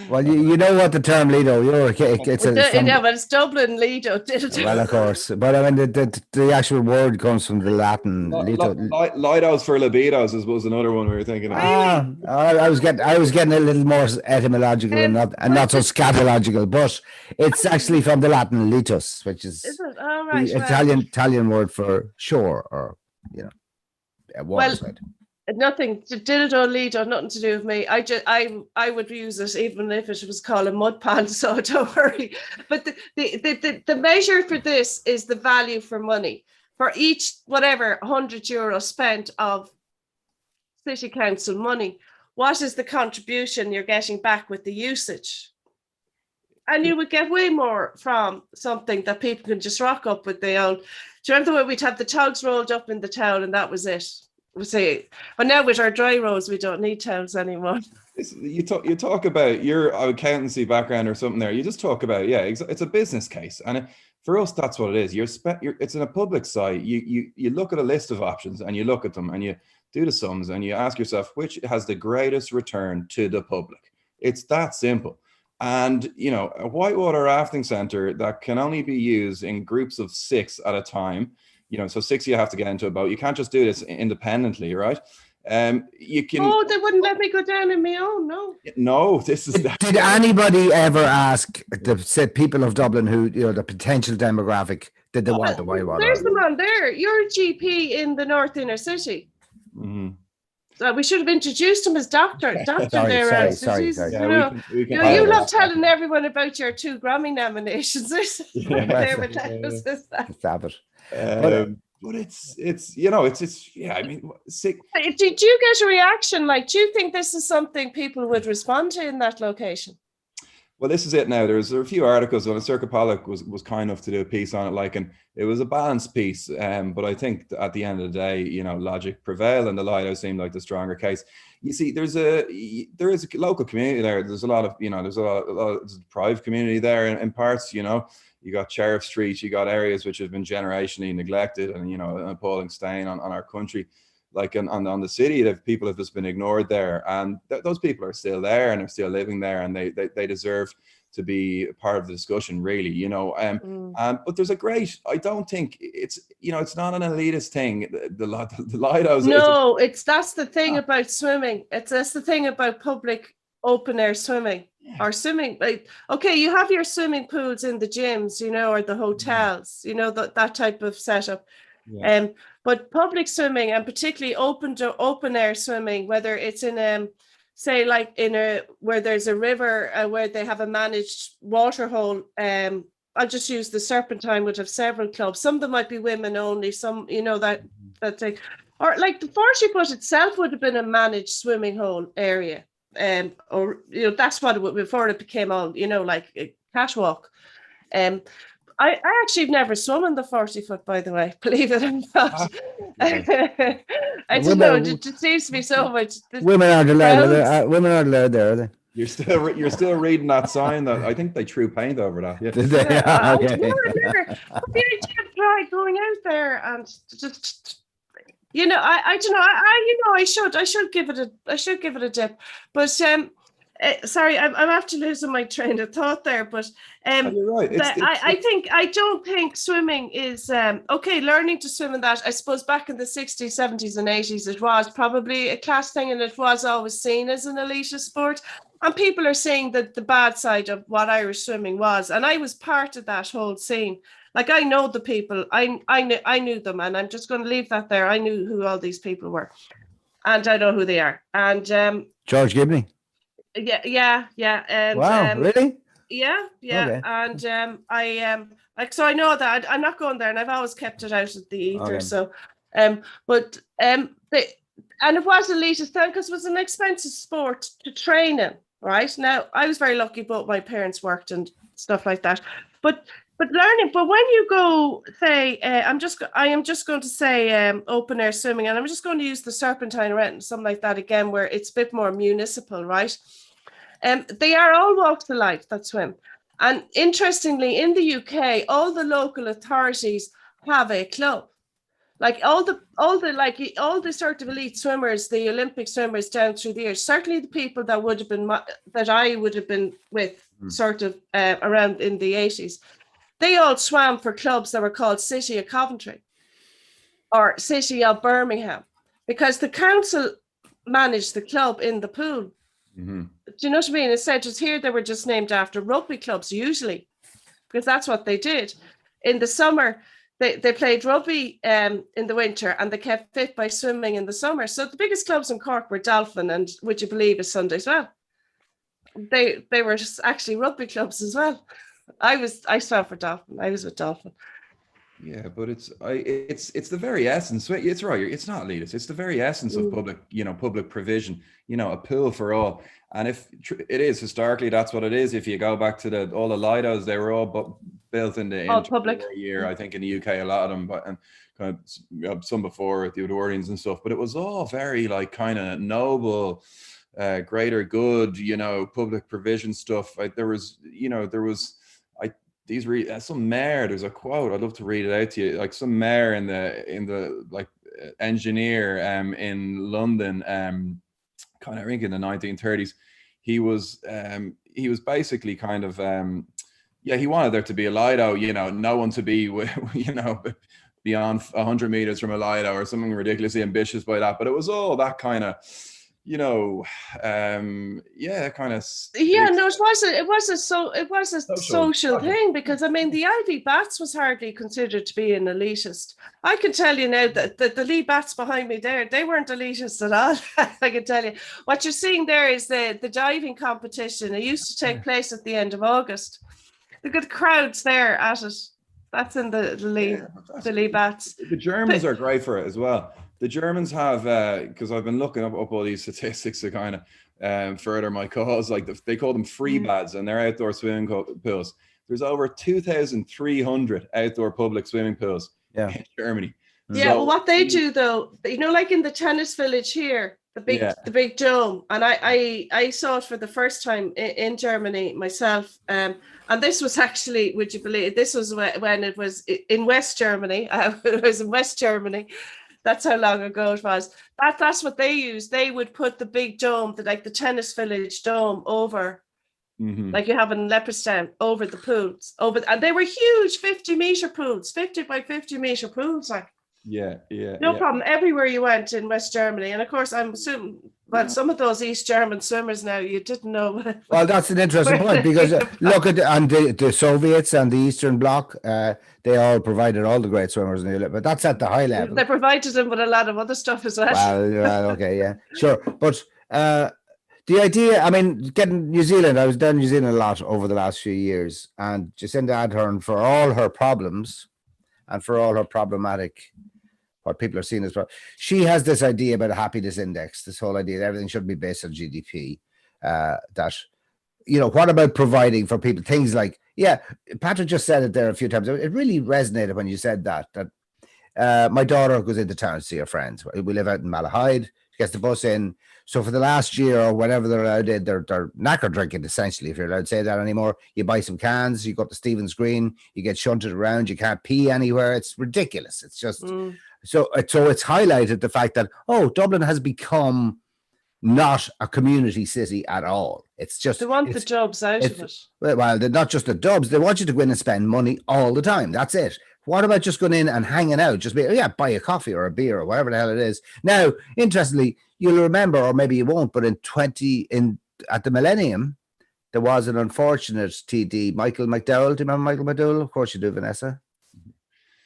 Well, you know what the term Lido, but it's Dublin Lido. Well, of course, but I mean the actual word comes from the Latin Lido. Lidos for libidos was another one we were thinking of. I was getting a little more etymological and not so scatological, but it's actually from the Latin litus, which is the Italian word for shore, or waterside. Nothing to Dildo Lido, nothing to do with me. I would use it even if it was called a mud pan, so don't worry. But the measure for this is the value for money. For each whatever €100 spent of city council money, what is the contribution you're getting back with the usage? And you would get way more from something that people can just rock up with their own. Do you remember when we'd have the tugs rolled up in the town and that was it? We say, but now with our dry roads, we don't need towns anymore. You talk about your accountancy background or something there. You just talk about, it's a business case, and for us, that's what it is. It's in a public site. You look at a list of options and you look at them and you do the sums and you ask yourself which has the greatest return to the public. It's that simple. And a whitewater rafting centre that can only be used in groups of 6 at a time. So 6 you have to get into a boat. You can't just do this independently, right? You can. Oh, they wouldn't let me go down on my own. No. No, this is. Did anybody ever ask the people of Dublin who the potential demographic? Did they want the whitewater? There's the man there. You're a GP in the North Inner City. Mm-hmm. We should have introduced him as doctor. Sorry. You love telling everyone about your 2 Grammy nominations. Stop it. But it's I mean, did you get a reaction? Like, do you think this is something people would respond to in that location? Well, this is it now. There are a few articles on it. Circa Pollock was kind enough to do a piece on it, and it was a balanced piece. But I think at the end of the day, logic prevailed, and the Lido seemed like the stronger case. You see, there is a local community there. There's a lot of there's a private community there in parts. You got Sheriff Street, you got areas which have been generationally neglected, and an appalling stain on our country. Like on the city, that people have just been ignored there, and those people are still there and are still living there, and they deserve to be part of the discussion, really, you know. But there's a great, I don't think it's, you know, it's not an elitist thing. The Lidos. No, that's the thing about swimming. That's the thing about public open air swimming or swimming. Like, okay, you have your swimming pools in the gyms, you know, or the hotels, you know, that type of setup. Yeah. But public swimming, and particularly open air swimming, whether it's in say like where there's a river where they have a managed water hole. I'll just use the Serpentine, would have several clubs. Some of them might be women only. Some, you know, that thing, or like the 40 foot itself would have been a managed swimming hole area. Or, you know, that's what it was before it became all, you know, like a catwalk. I actually have never swum in the 40 foot, by the way, believe it or not. I don't know, it just seems to be so much. Women aren't allowed. Women aren't allowed there, are they? You're still reading that sign that I think they threw paint over that. Yeah. Did they? I Okay. never try going out there and just, you know, I don't know, I should give it a dip, but sorry, I'm after losing my train of thought there, but you're right. I don't think swimming is okay. Learning to swim in that, I suppose back in the 60s, 70s and 80s, it was probably a class thing, and it was always seen as an elitist sport. And people are saying that the bad side of what Irish swimming was, and I was part of that whole scene. Like, I know the people, I knew them, and I'm just going to leave that there. I knew who all these people were, and I know who they are. And George Gibney. Yeah. And, wow, really? Yeah. Okay. And like, so I know that I'm not going there, and I've always kept it out of the ether. Okay. So, and it was elitist then because it was an expensive sport to train in. Right now, I was very lucky, both my parents worked and stuff like that. But learning, but when you go, say, I am just going to say open air swimming, and I'm just going to use the Serpentine or something like that again, where it's a bit more municipal, right? They are all walks of life that swim. And interestingly, in the UK, all the local authorities have a club. Like all the sort of elite swimmers, the Olympic swimmers down through the years, certainly the people that I would have been with sort of around in the 80s, they all swam for clubs that were called City of Coventry or City of Birmingham, because the council managed the club in the pool. Mm-hmm. Do you know what I mean? Instead, just here they were just named after rugby clubs usually, because that's what they did. In the summer, they played rugby in the winter, and they kept fit by swimming in the summer. So the biggest clubs in Cork were Dolphin and, would you believe, a Sunday as well. They were just actually rugby clubs as well. I swam for Dolphin. I was with Dolphin. Yeah, but it's the very essence. It's right. It's not elitist. It's the very essence of public provision. You know, a pool for all. And if it is historically, that's what it is. If you go back to all the Lidos, they were all built in the public year. I think in the UK, a lot of them, but and kind of some before with the Edwardians and stuff. But it was all very like kind of noble, greater good. You know, public provision stuff. Like there was some mayor, there's a quote, I'd love to read it out to you, like some mayor in the like engineer in London, kind of I think in the 1930s, he was basically kind of he wanted there to be a Lido, you know, no one to be beyond 100 meters from a Lido or something ridiculously ambitious by that, but it was all that kind of, you know, kind of. Yeah, no, it was a social thing, because I mean the Ivy Bats was hardly considered to be an elitist. I can tell you now that the Lee Bats behind me there, they weren't elitist at all. I can tell you. What you're seeing there is the diving competition. It used to take place at the end of August. Look at the crowds there at it. That's in the Lee Bats. The Germans are great for it as well. The Germans have, because I've been looking up all these statistics to kind of further my cause, like they call them freebads, and they're outdoor swimming pools. There's over 2,300 outdoor public swimming pools in Germany. Yeah, so, well, what they do though, you know, like in the tennis village here, the big dome, and I saw it for the first time in Germany myself. And this was actually, would you believe, this was when it was in West Germany. It was in West Germany. That's how long ago it was. That's what they used. They would put the big dome, the tennis village dome over Mhm. like you have in Leopardstown over the pools, and they were huge 50-meter pools, 50 by 50-meter pools, like Yeah, yeah, no yeah. problem everywhere you went in West Germany. And of course, I'm assuming, well, some of those East German swimmers now, you didn't know. Well, that's an interesting Where point they because came look at and the Soviets and the Eastern Bloc, they all provided all the great swimmers in the Olympics, but that's at the high level. They provided them with a lot of other stuff as well. Well, okay, yeah, sure. But the idea, I mean, getting New Zealand, I was down in New Zealand a lot over the last few years, and Jacinda Ardern, for all her problems and for all her problematic, what people are seeing as she has this idea about a happiness index, this whole idea that everything should be based on GDP. That, what about providing for people things like, Patrick just said it there a few times. It really resonated when you said that my daughter goes into town to see her friends. We live out in Malahide. She gets the bus in. So for the last year or whenever they're allowed in, they're knacker drinking, essentially, if you're allowed to say that anymore. You buy some cans, you go up to Stephen's Green, you get shunted around, you can't pee anywhere. It's ridiculous. It's just so it's highlighted the fact that, Dublin has become not a community city at all. It's just they want the jobs out of it. Well, they're not just the dubs. They want you to go in and spend money all the time. That's it. What about just going in and hanging out? Just buy a coffee or a beer or whatever the hell it is. Now, interestingly, you'll remember, or maybe you won't, but at the Millennium, there was an unfortunate TD, Michael McDowell. Do you remember Michael McDowell? Of course you do, Vanessa.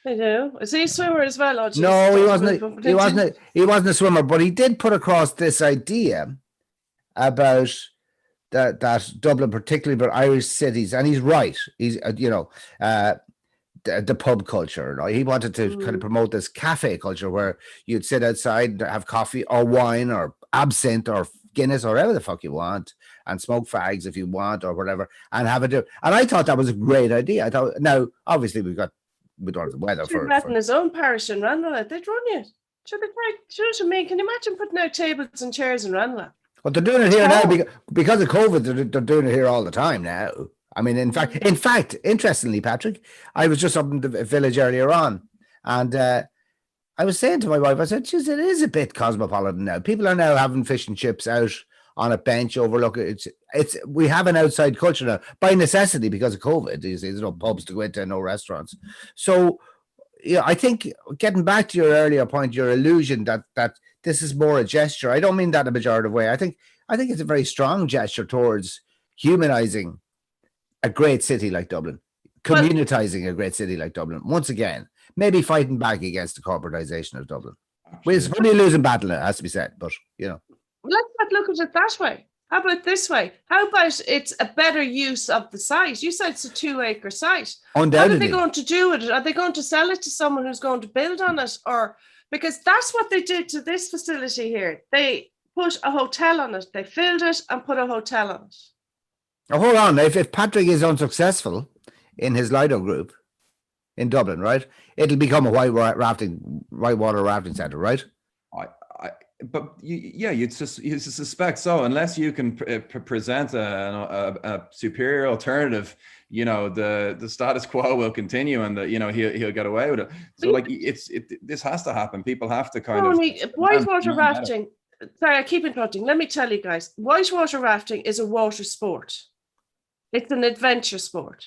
I do. Is he a swimmer as well? Oh, no, he wasn't. He wasn't a swimmer, but he did put across this idea about that Dublin, particularly about Irish cities, and he's right. He's the pub culture. He wanted to kind of promote this cafe culture where you'd sit outside and have coffee or wine or absinthe or Guinness or whatever the fuck you want, and smoke fags if you want or whatever, and have it do. And I thought that was a great idea. I thought, now obviously we don't have the weather for his own parish in Ranelagh. They'd run you. Should they try? Can you imagine putting out tables and chairs in Ranelagh? But they're doing it here now because of COVID. They're doing it here all the time now. I mean, in fact, interestingly, Patrick, I was just up in the village earlier on, and I was saying to my wife, I said, "Geez, it is a bit cosmopolitan now. People are now having fish and chips out on a bench overlooking. We have an outside culture now by necessity because of COVID. There's no pubs to go into, no restaurants. So, I think getting back to your earlier point, your illusion that this is more a gesture. I don't mean that in a pejorative way. I think it's a very strong gesture towards humanizing a great city like Dublin, communitizing a great city like Dublin. Once again, maybe fighting back against the corporatization of Dublin. Well, it's probably a losing battle, it has to be said, but Let's not look at it that way. How about this way? How about it's a better use of the site? You said it's a 2-acre site. Undoubtedly. How are they going to do it? Are they going to sell it to someone who's going to build on it? Or because that's what they did to this facility here. They put a hotel on it. They filled it and put a hotel on it. Now, hold on. If Patrick is unsuccessful in his Lido group in Dublin, right, it'll become a whitewater rafting centre, right? But you'd suspect so, unless you can present a superior alternative. The status quo will continue, and he'll get away with it. So this has to happen. People have to kind of whitewater rafting. Sorry, I keep interrupting. Let me tell you guys, whitewater rafting is a water sport. It's an adventure sport.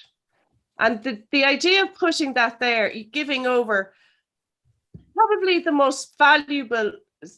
And the idea of putting that there, giving over probably the most valuable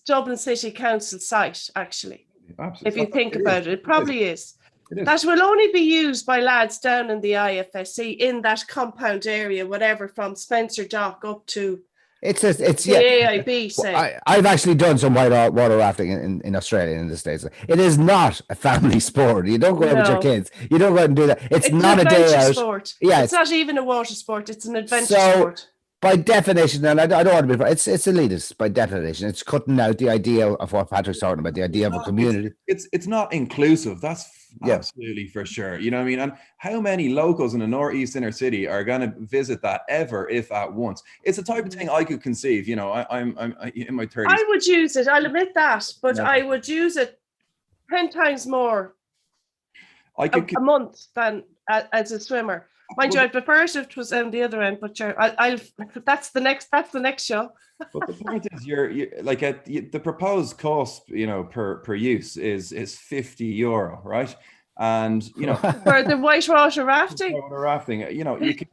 Dublin City Council site, actually. Absolutely. If you think about it, it probably is. That will only be used by lads down in the IFSC in that compound area, whatever, from Spencer Dock up to it's the AIB. Say, I've actually done some whitewater rafting in Australia and in the States. It is not a family sport. You don't go out with your kids. You don't go out and do that. It's not a day out. Sport. Yeah, it's not even a water sport. It's an adventure sport. By definition, and I don't want to be, it's elitist by definition. It's cutting out the idea of what Patrick's talking about, the idea of a community. It's not inclusive. That's absolutely for sure. You know what I mean? And how many locals in the northeast inner city are going to visit that ever, if at once? It's the type of thing I could conceive. I'm in my 30s. I would use it. I'll admit that, but I would use it 10 times more a month than as a swimmer. Mind you, I prefer if it was on the other end, but that's the next show. But the point is, you're like the proposed cost, per use is €50, right? And For the whitewater rafting. whitewater rafting, you can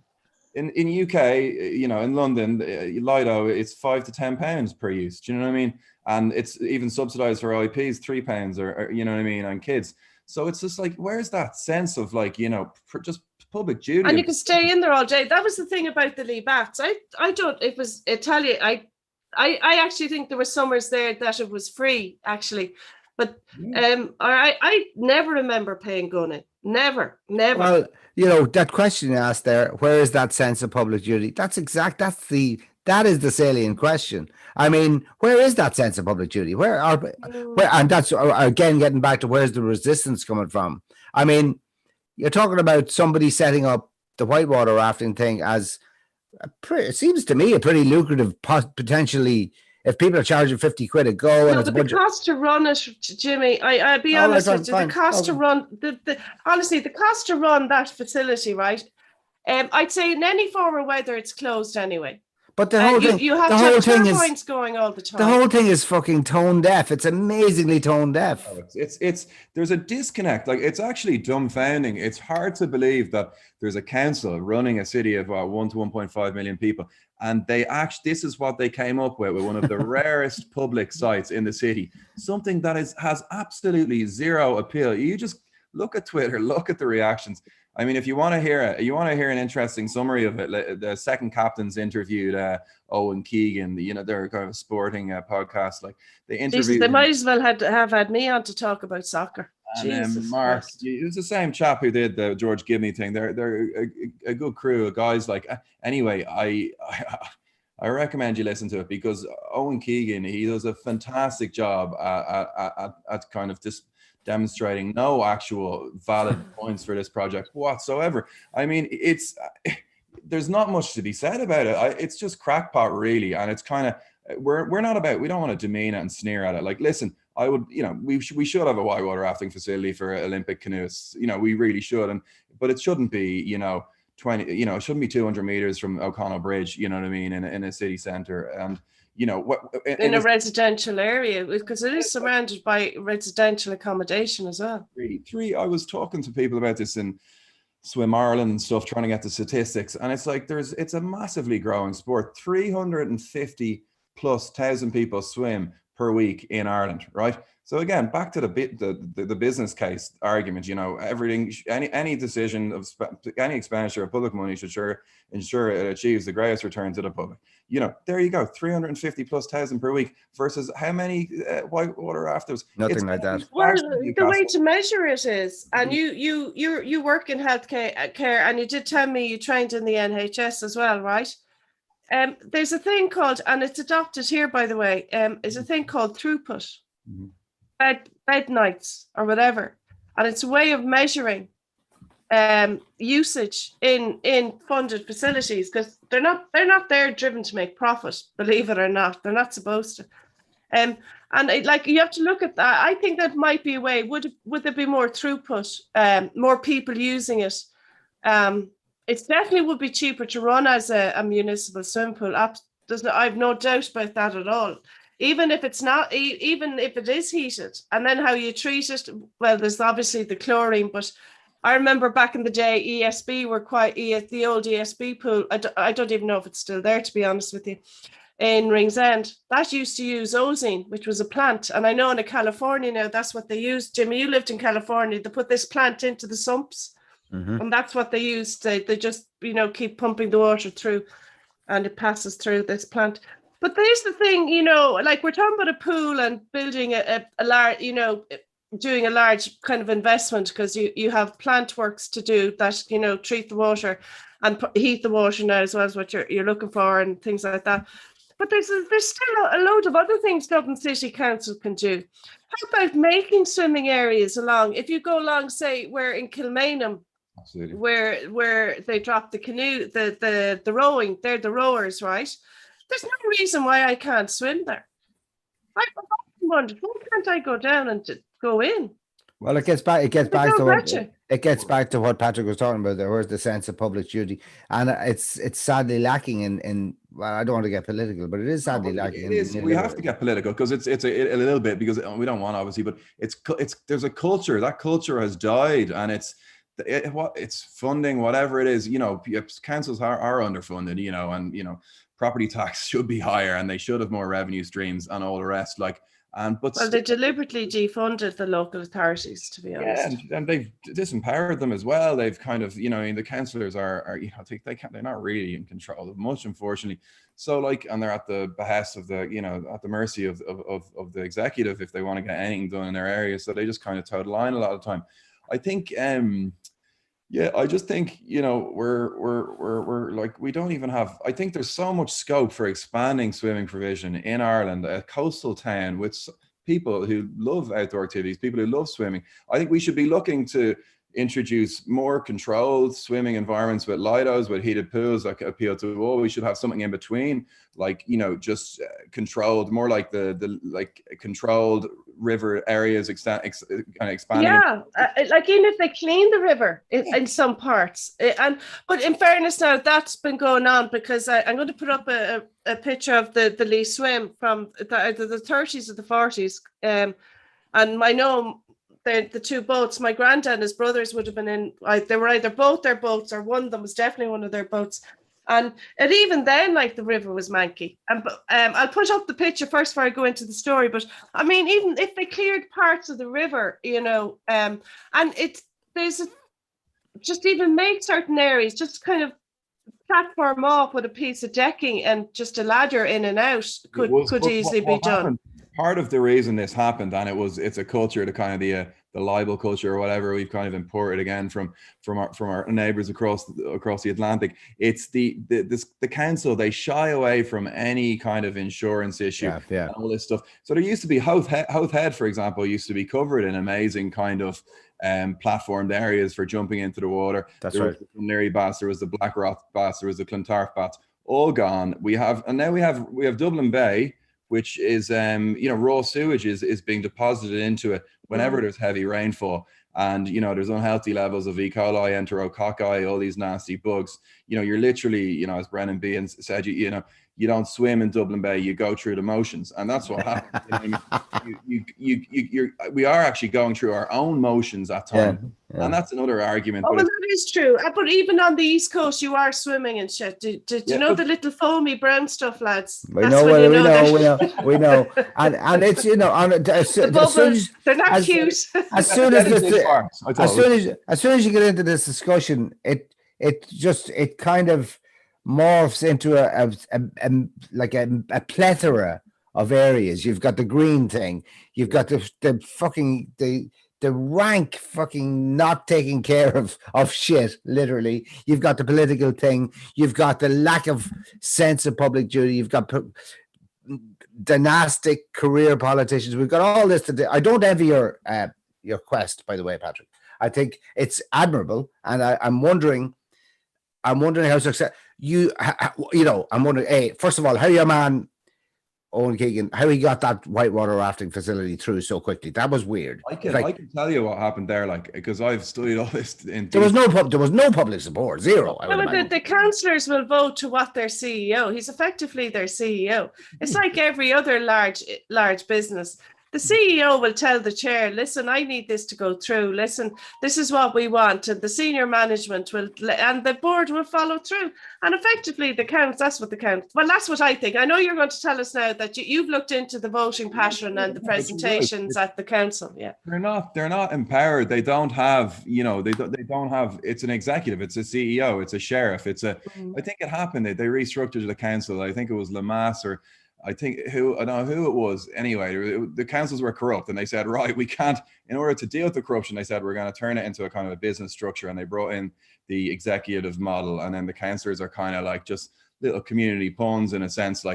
in UK, in London, Lido, it's £5 to £10 per use. Do you know what I mean? And it's even subsidized for IPs, £3, or you know what I mean, on kids. So it's just like, where's that sense of like, just public duty? And you can stay in there all day. That was the thing about the Lee Bats. I don't. It was Italian. I actually think there were summers there that it was free actually, but I never remember paying gunning. Never. Well, that question you asked there, where is that sense of public duty? That is the salient question. I mean, where is that sense of public duty? Where, and that's again getting back to where's the resistance coming from? I mean, you're talking about somebody setting up the whitewater rafting thing as it seems to me a pretty lucrative, potentially, if people are charging 50 quid a go. And it's the cost to run it, Jimmy, I'll be honest with you, the cost to run, honestly, the cost to run that facility, right? I'd say in any form of weather, it's closed anyway. But the whole thing, you have to have turbines going all the time. The whole thing is fucking tone deaf. It's amazingly tone deaf. It's there's a disconnect. Like, it's actually dumbfounding. It's hard to believe that there's a council running a city of 1 to 1.5 million people, and this is what they came up with one of the rarest public sites in the city. Something that has absolutely zero appeal. You just look at Twitter, look at the reactions. I mean, if you want to hear an interesting summary of it, the second captains interviewed Owen Keegan. They're kind of a sporting podcast. Like, they interviewed. They might as well have had me on to talk about soccer. And Mark, it was the same chap who did the George Gibney thing. They're a good crew of guys. Like, anyway, I recommend you listen to it, because Owen Keegan, he does a fantastic job at kind of this, demonstrating no actual valid points for this project whatsoever. I mean, there's not much to be said about it. It's just crackpot, really, and it's kind of we don't want to demean it and sneer at it. Like, listen, I would, we should have a whitewater rafting facility for Olympic canoeists. We really should, but it shouldn't be, 20, it shouldn't be 200 meters from O'Connell Bridge. You know what I mean, in a city centre, and in a residential area, because it is surrounded by residential accommodation as well. I was talking to people about this in Swim Ireland and stuff, trying to get the statistics, and it's like it's a massively growing sport. 350,000+ people swim per week in Ireland, right? So again, back to the business case argument. Everything, any decision of any expenditure of public money should ensure it achieves the greatest return to the public. There you go, 350,000+ per week versus how many whitewater rafters? Nothing like that. Well, the way to measure it is, and you work in healthcare, and you did tell me you trained in the NHS as well, right? There's a thing called, and it's adopted here, by the way, is a thing called throughput. Mm-hmm. Bed nights or whatever, and it's a way of measuring usage in funded facilities, because they're not there driven to make profit, believe it or not. They're not supposed to, and you have to look at that. I think that might be a way. Would there be more throughput, more people using it? It definitely would be cheaper to run as a municipal swimming pool. I've no doubt about that at all. Even if it's not, even if it is heated, and then how you treat it, well, there's obviously the chlorine, but I remember back in the day, ESB were the old ESB pool. I don't even know if it's still there, to be honest with you, in Ringsend. That used to use ozine, which was a plant. And I know in California now, that's what they use. Jimmy, you lived in California. They put this plant into the sumps, and that's what they use. They just, keep pumping the water through, and it passes through this plant. But there's the thing, like, we're talking about a pool and building a large, doing a large kind of investment, because you have plant works to do that, treat the water and heat the water now, as well as what you're looking for and things like that. But there's still a load of other things Dublin City Council can do. How about making swimming areas along? If you go along, say, we're in Kilmainham, absolutely, where they drop the canoe, the rowing, they're the rowers, right? There's no reason why I can't swim there. I've often wondered, why can't I go down and go in? Well, it gets back to it gets back to what Patrick was talking about there. Where's the sense of public duty? And it's sadly lacking in well, I don't want to get political, but it is sadly lacking. It is. We have to get political because it's a little bit, because we don't want, obviously, but it's there's a culture. That culture has died, and it's funding, whatever it is. Councils are underfunded. And property tax should be higher, and they should have more revenue streams and all the rest. Well, they deliberately defunded the local authorities, to be honest. Yeah, and they've disempowered them as well. They've kind of, the councillors are they're not really in control of much, unfortunately. So and they're at the behest of at the mercy of the executive if they want to get anything done in their area. So they just kind of toe the line a lot of the time. I think, I just think, we're we don't even have, I think there's so much scope for expanding swimming provision in Ireland, a coastal town with people who love outdoor activities, people who love swimming. I think we should be looking to introduce more controlled swimming environments with lidos, with heated pools that appeal to all. We should have something in between, just controlled, more like the controlled river areas, kind of expanding. Yeah, even if they clean the river in some parts, but in fairness, now that's been going on, because I'm going to put up a picture of the Lee Swim from the 30s or the 40s, and I know the two boats. My granddad and his brothers would have been in. They were either both their boats, or one of them was definitely one of their boats. And even then, the river was manky. And I'll put up the picture first before I go into the story. But I mean, even if they cleared parts of the river, and just even make certain areas, just kind of platform off with a piece of decking and just a ladder in and out could easily be done. Part of the reason this happened, and it's a culture, the kind of the libel culture or whatever we've kind of imported again from our neighbours across the Atlantic. It's the council, they shy away from any kind of insurance issue and all this stuff. So there used to be Howth Head, for example, used to be covered in amazing kind of platformed areas for jumping into the water. That's there right. was the Neri Bass, there was the Blackrock Bass, there was the Clontarf Bass, all gone. Now we have Dublin Bay, which is raw sewage is being deposited into it whenever there's heavy rainfall, and there's unhealthy levels of E. coli, enterococci, all these nasty bugs. You're literally, as Brennan Behan said, you don't swim in Dublin Bay, you go through the motions, and that's what happens. We are actually going through our own motions at times. Yeah. And that's another argument. Oh, well, that is true. But even on the East Coast, you are swimming and shit. Did you know the little foamy brown stuff, lads? We know. And it's, the bubbles, they're not cute. As soon as you get into this discussion, it kind of morphs into a plethora of areas. You've got the green thing. You've got the rank fucking not taking care of shit, literally. You've got the political thing. You've got the lack of sense of public duty. You've got dynastic career politicians. We've got all this to do. I don't envy your quest, by the way, Patrick. I think it's admirable, and I'm wondering how success I'm wondering, first of all, how your man Owen Keegan, how he got that whitewater rafting facility through so quickly. That was weird. I can tell you what happened there, because I've studied all this. There was no public support, zero. The councillors will vote to what their CEO. He's effectively their CEO. It's like every other large business. The CEO will tell the chair, listen, I need this to go through. Listen, this is what we want. And the senior management and the board will follow through. And effectively, that's what I think. I know you're going to tell us now that you've looked into the voting pattern and the presentations at the council. Yeah. They're not empowered. They don't have, they don't have, it's an executive, it's a CEO, it's a sheriff. I think it happened. They restructured the council. I think it was Lemass, or I don't know who it was. Anyway, the councils were corrupt, and they said, right, we can't, in order to deal with the corruption, they said, we're going to turn it into a kind of a business structure. And they brought in the executive model. And then the councillors are kind of like just little community pawns in a sense.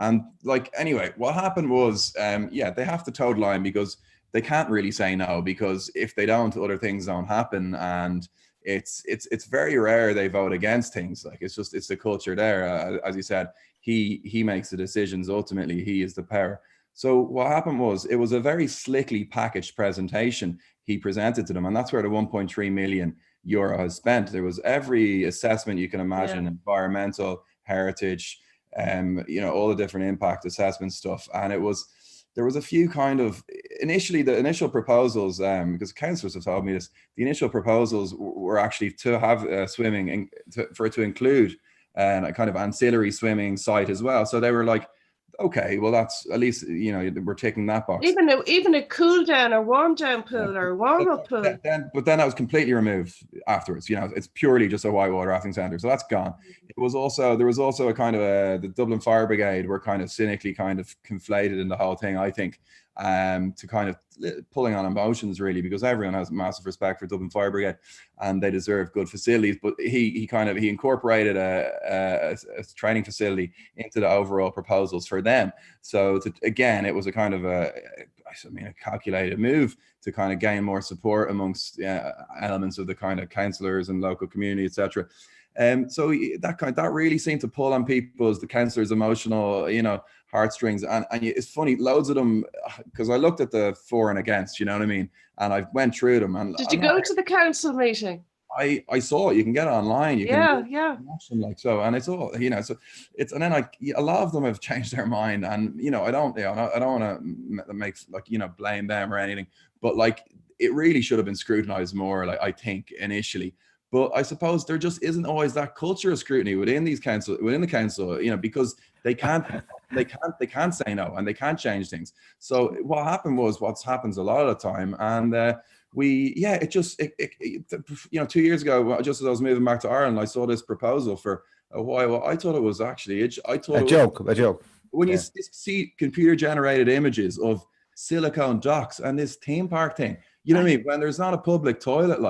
Anyway, what happened was, they have to toe the line, because they can't really say no, because if they don't, other things don't happen. And it's very rare they vote against things. It's the culture there. As you said, he makes the decisions. Ultimately, he is the power. So what happened was, it was a very slickly packaged presentation he presented to them, and that's where the 1.3 million euro has spent. There was every assessment you can imagine, environmental, heritage, all the different impact assessment stuff. And there was a few kind of, initially the initial proposals, because councillors have told me this, the initial proposals were actually to have swimming for it to include a kind of ancillary swimming site as well. So they were like, okay, well, that's at least, we're taking that box. Even a cool down or warm down pool or a warm up pool. But then that was completely removed afterwards. It's purely just a whitewater rafting centre, so that's gone. There was also a kind of the Dublin Fire Brigade were kind of cynically kind of conflated in the whole thing, I think, to kind of pulling on emotions really, because everyone has massive respect for Dublin Fire Brigade and they deserve good facilities. But he incorporated a training facility into the overall proposals for them. So again, it was a kind of a calculated move to kind of gain more support amongst elements of the kind of councillors and local community, etc. So that really seemed to pull on the councillors' emotional, heartstrings. And it's funny, loads of them, because I looked at the for and against, you know what I mean? And I went through them. And did you go to the council meeting? I saw it. You can get it online. You can watch them like so, and it's all So it's, and then a lot of them have changed their mind, and I don't want to make blame them or anything, but it really should have been scrutinized more. I think initially, but I suppose there just isn't always that culture of scrutiny within the council, because they can't say no and they can't change things. So what happened was what happens a lot of the time, and. 2 years ago, just as I was moving back to Ireland, I saw this proposal for a while. I thought it was actually a joke. When you see computer generated images of silicone docks and this theme park thing, what I mean? When there's not a public toilet,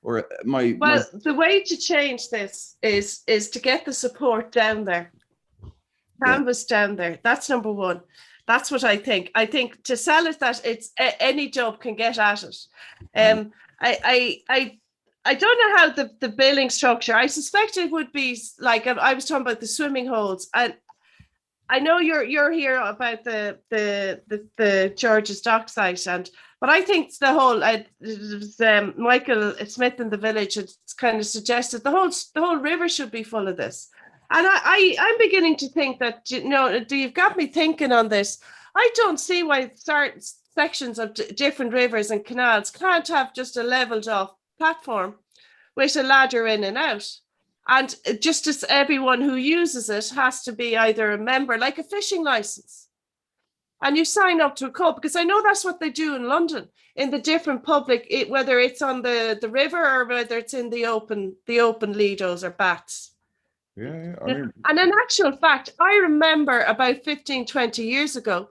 the way to change this is to get the support down there, canvas down there. That's number one. That's what I think. I think to sell it that it's any job can get at it. I don't know how the billing structure. I suspect it would be like I was talking about the swimming holes, and I know you're here about the George's Dock site, but I think the whole Michael Smith in the Village it's kind of suggested the whole river should be full of this. And I'm beginning to think that, you've got me thinking on this. I don't see why certain sections of different rivers and canals can't have just a leveled off platform with a ladder in and out. And just as everyone who uses it has to be either a member, like a fishing license. And you sign up to a club, because I know that's what they do in London, in the different public, whether it's on the river or whether it's in the open lidos or bats. Yeah. And in actual fact, I remember about 15, 20 years ago,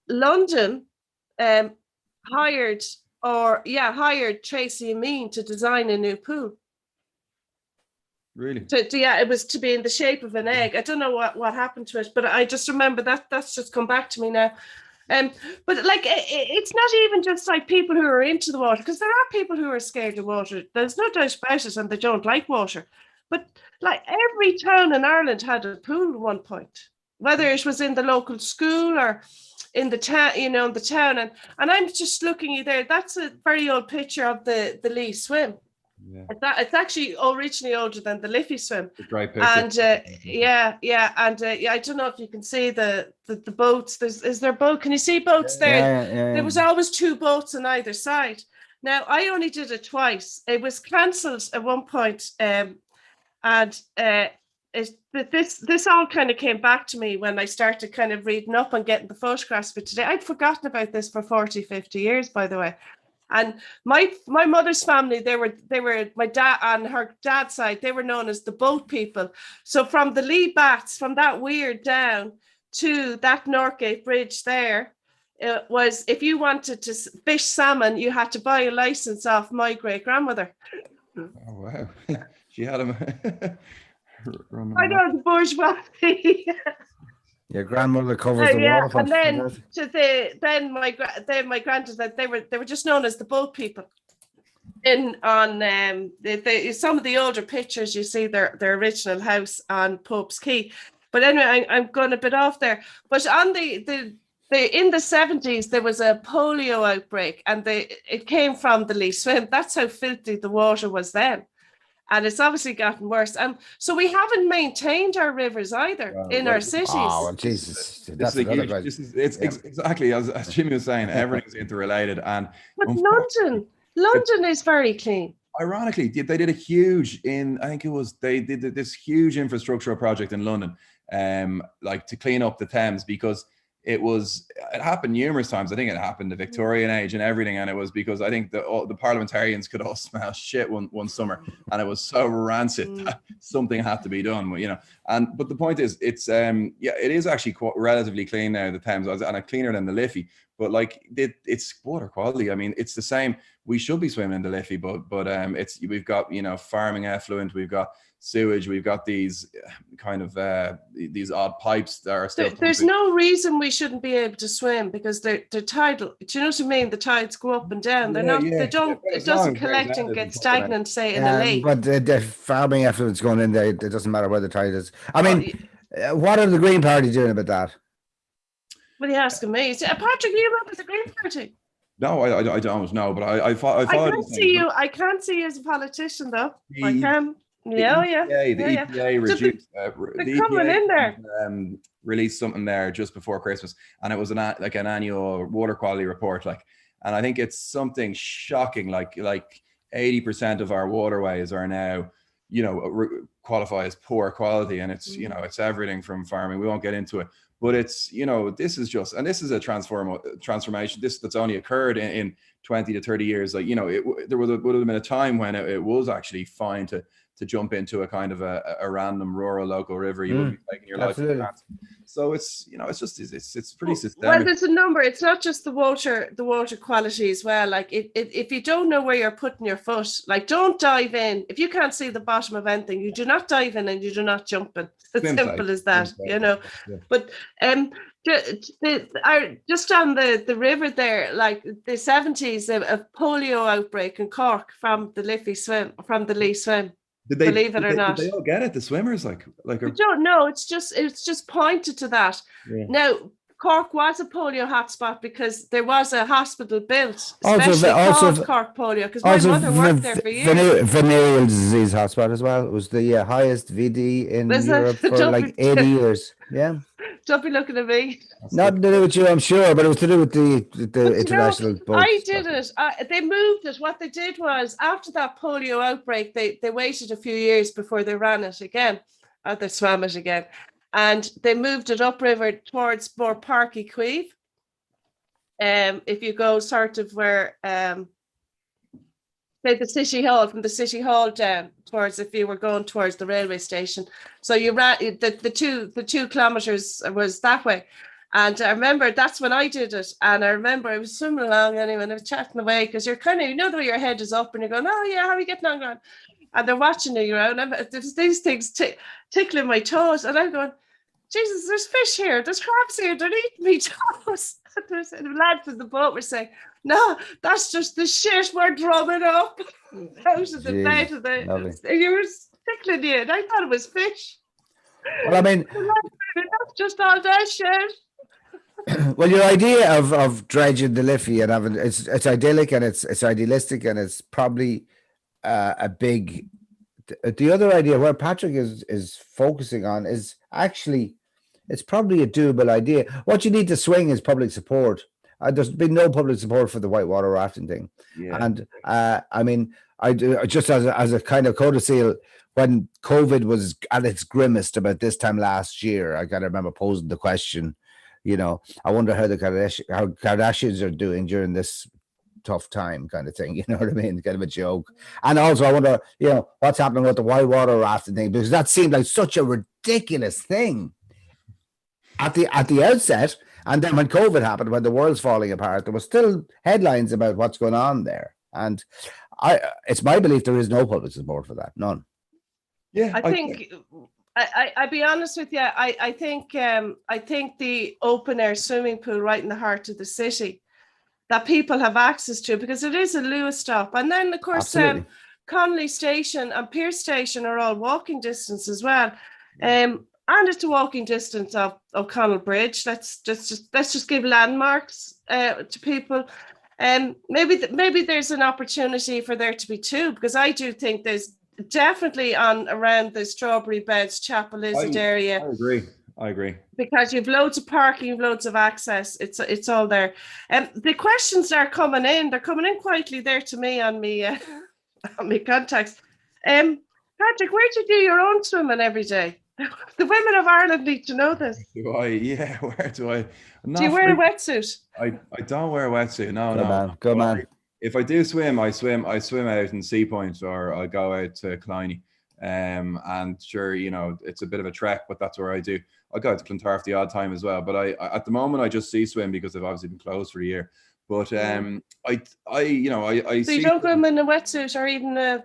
London hired Tracy Amin to design a new pool. Really? It was to be in the shape of an egg. I don't know what happened to it, but I just remember that's just come back to me now. But it's not even just like people who are into the water, because there are people who are scared of water. There's no doubt about it, and they don't like water. But every town in Ireland had a pool at one point, whether it was in the local school or in the town, the town. And I'm just looking there. That's a very old picture of the Lee swim. Yeah. It's actually originally older than the Liffey swim. It's a great picture. And I don't know if you can see the boats. Is there boat? Can you see boats there? Yeah. There was always two boats on either side. Now I only did it twice. It was cancelled at one point. This all kind of came back to me when I started kind of reading up and getting the photographs for today. I'd forgotten about this for 40, 50 years, by the way. And my mother's family, they were my dad on her dad's side, they were known as the boat people. So from the Lee Bats, from that weir down to that Northgate Bridge there, it was, if you wanted to fish salmon, you had to buy a license off my great grandmother. Oh wow. She had him. I know, the bourgeoisie. Your grandmother covers the waterfront. And then my granddad, they were just known as the boat people. Some of the older pictures, you see their original house on Pope's Quay. But anyway, I'm going a bit off there. But on the in the 70s, there was a polio outbreak, and it came from the Lee Swim. That's how filthy the water was then. And it's obviously gotten worse. So we haven't maintained our rivers either in our cities. Oh, well, Jesus. This is a huge, exactly as Jimmy was saying, everything's interrelated. And but London is very clean. Ironically, they did a huge they did this huge infrastructural project in London, like to clean up the Thames, because it happened numerous times. I think it happened the Victorian age and everything, and it was because I think the parliamentarians could all smell shit one summer, and it was so rancid that something had to be done. But the point is, it's it is actually relatively clean now, the Thames, and cleaner than the Liffey. But like it's water quality. I mean, it's the same. We should be swimming in the Liffey, but we've got farming effluent, we've got sewage, we've got these kind of these odd pipes that are still. There's no reason we shouldn't be able to swim, because they're tidal. Do you know what I mean? The tides go up and down. They're not. They don't. It doesn't collect and get stagnant, say, in a lake. But the farming effluent's going in there. It doesn't matter where the tide is. I mean, what are the Green Party doing about that? What are you asking me? Patrick, you remember the Green Party? No, I don't know, but I can't see you. I can't see you as a politician, though. I can. The EPA reduced. They're coming in there. Released something there just before Christmas, and it was an annual water quality report. And I think it's something shocking. Like 80% of our waterways are now, qualify as poor quality, and it's it's everything from farming. We won't get into it, but it's this is a transformation. That's only occurred in 20 to 30 years. There would have been a time when it was actually fine to jump into a kind of a random rural local river. You wouldn't be taking your life in hands. So it's it's pretty systemic. Well, there's a number. It's not just the water quality as well. Like if you don't know where you're putting your foot, like don't dive in. If you can't see the bottom of anything, you do not dive in and you do not jump in. It's as simple as that, Yeah. But just on the river there, like the 70s, a polio outbreak in Cork from the Lee Swim. Believe it or not, did they all get it? The swimmers, like I don't know. It's just pointed to that. Yeah. Now, Cork was a polio hotspot because there was a hospital built, especially called Cork Polio, because my mother worked there for years. Venereal disease hotspot as well. It was the highest VD in Europe for like 80 years. Yeah. Don't be looking at me. Not to do with you, I'm sure, but it was to do with the international boat. I did it. They moved it. What they did was, after that polio outbreak, they waited a few years before they ran it again, or they swam it again. And they moved it upriver towards more Páirc Uí Chaoimh. If you go sort of where, say the City Hall, from the City Hall down towards, if you were going towards the railway station. So you ran the 2 kilometers was that way. And I remember that's when I did it. And I remember I was swimming along anyway, and I was chatting away, because you're kind of, the way your head is up and you're going, oh yeah, how are you getting on, Grant? And they're watching you around. There's these things tickling my toes. And I'm going, Jesus, there's fish here. There's crabs here. They're eating me toes. The lads in the boat were saying, no, that's just the shit we're drumming up out of the bed of you were tickling you. And I thought it was fish. Well, I mean, that's just all that shit. Well, your idea of dredging the Liffey and having it's idyllic and it's idealistic, and it's probably a big. The other idea where Patrick is focusing on is actually, it's probably a doable idea. What you need to swing is public support. There's been no public support for the whitewater rafting thing. Yeah. And I mean, I do, just as a kind of codicil, when COVID was at its grimmest about this time last year, I kind of remember posing the question, I wonder how the Kardashians are doing during this tough time, kind of thing. You know what I mean? Kind of a joke. And also, I wonder, what's happening with the whitewater rafting thing, because that seemed like such a ridiculous thing at the outset. And then when COVID happened, when the world's falling apart, there was still headlines about what's going on there. And it's my belief there is no public support for that. None. Yeah, I think. I'll be honest with you. I think the open air swimming pool right in the heart of the city that people have access to, because it is a Lewis stop, and then of course Connolly Station and Pierce Station are all walking distance as well. and it's a walking distance of O'Connell Bridge. Let's just give landmarks to people. Maybe there's an opportunity for there to be two, because I do think there's definitely on around the Strawberry Beds, Chapel Lizard area. I agree. Because you've loads of parking, you've loads of access. It's all there. And the questions are coming in. They're coming in quietly there to me on me on my contacts. Patrick, where do you do your own swimming every day? The women of Ireland need to know this. Do I? Yeah. Where do I? Do you wear a wetsuit? I don't wear a wetsuit. No, Good no. man. Good man. If I do swim, I swim out in Sea Point, or I go out to Killiney. And sure, you know, it's a bit of a trek, but that's where I do. I go out to Clontarf the odd time as well. But I at the moment I just sea swim because they've obviously been closed for a year. But I So see. you don't go in a wetsuit or even a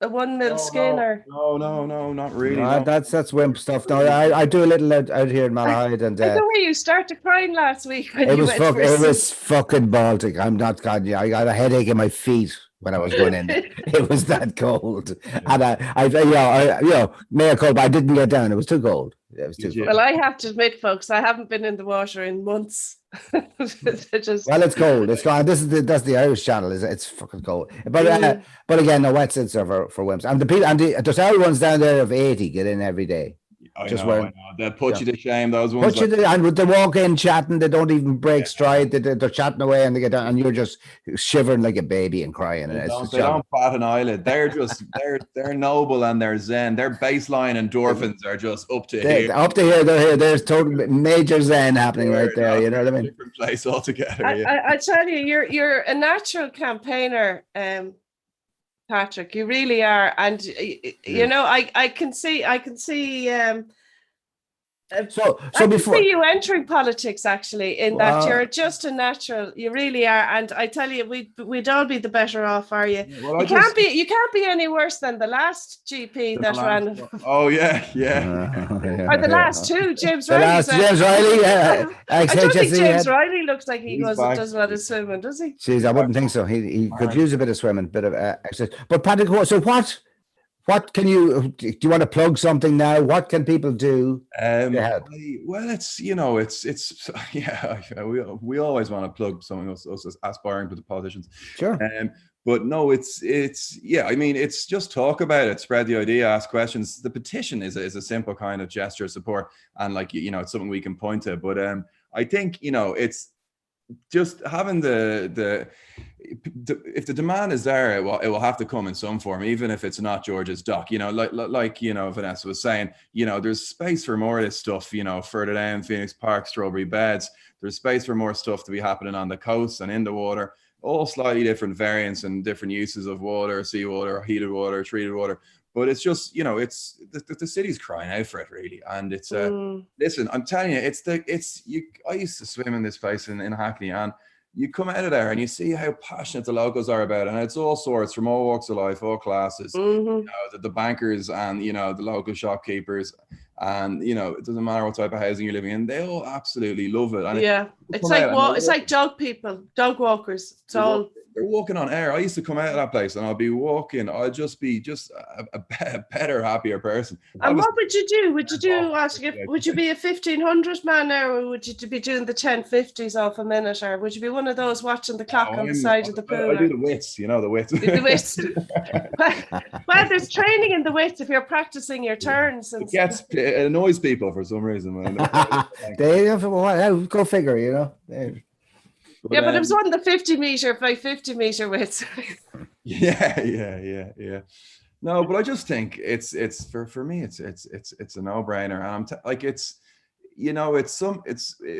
1 mil skin or? No, not really. No, No. that's wimp stuff. No, I do a little out here in Malahide, and I know where you started crying last week when it you was went for a it was swim. fucking Baltic. I'm not God. Yeah, I got a headache in my feet when I was going in. It was that cold, and mea culpa, I didn't get down. It was too cold. It was too cold. Well, I have to admit, folks, I haven't been in the water in months. Well, it's cold. It's cold. That's the Irish Channel. It's fucking cold. But but again, no wetsuits are for wimps. And the people there's our ones down there of 80 get in every day. I know. They'll put you to shame. Those ones. And they walk in chatting. They don't even break stride. They're chatting away, and they get down, and you're just shivering like a baby and crying. And They don't bat an eyelid. They're just they're noble and they're zen. Their baseline endorphins are just up to here. Up to here, they're here. There's total major zen happening right there. You know what I mean? Different place altogether. I tell you, you're a natural campaigner, Patrick. You really are, and you know, I can see. So I before can see you entering politics, actually, in that you're just a natural. You really are, and I tell you, we'd all be the better off. Are you? Well, You can't be any worse than the last GP that ran. Oh yeah. Or the last two, James the Riley. last James Riley. I don't think HSE James Riley looks like he does a lot of Jeez. swimming, does he? Jeez, I wouldn't think so. He could use a bit of swimming, bit of exercise. But Patrick, so what can you do? You want to plug something now? What can people do? Well, it's we always want to plug something us aspiring to the politicians. Sure. But no, it's I mean, it's just talk about it, spread the idea, ask questions. The petition is a simple kind of gesture of support, and like it's something we can point to. But I think it's just having if the demand is there, it will have to come in some form, even if it's not George's Dock. Like Vanessa was saying, there's space for more of this stuff. Further down Phoenix Park, Strawberry Beds. There's space for more stuff to be happening on the coast and in the water. All slightly different variants and different uses of water, seawater, heated water, treated water. But it's just, it's the city's crying out for it, really. And it's listen, I'm telling you, I used to swim in this place in Hackney, and you come out of there and you see how passionate the locals are about it. And it's all sorts, from all walks of life, all classes, the bankers and, the local shopkeepers. And, it doesn't matter what type of housing you're living in, they all absolutely love it. And it's like dog walkers. It's all. They're walking on air. I used to come out of that place and I'll be walking. I'll just be a better, happier person. And what would you do? Would you be a 1500 man now, or would you be doing the 1050s off a minute, or would you be one of those watching the clock on the side of the pool? I do the wits, the wits. The wits. Well, there's training in the wits if you're practicing your turns. And it annoys people for some reason. Go figure, But it was on the 50 meter by 50 meter width. Yeah. No, but I just think it's for me it's a no-brainer, and it's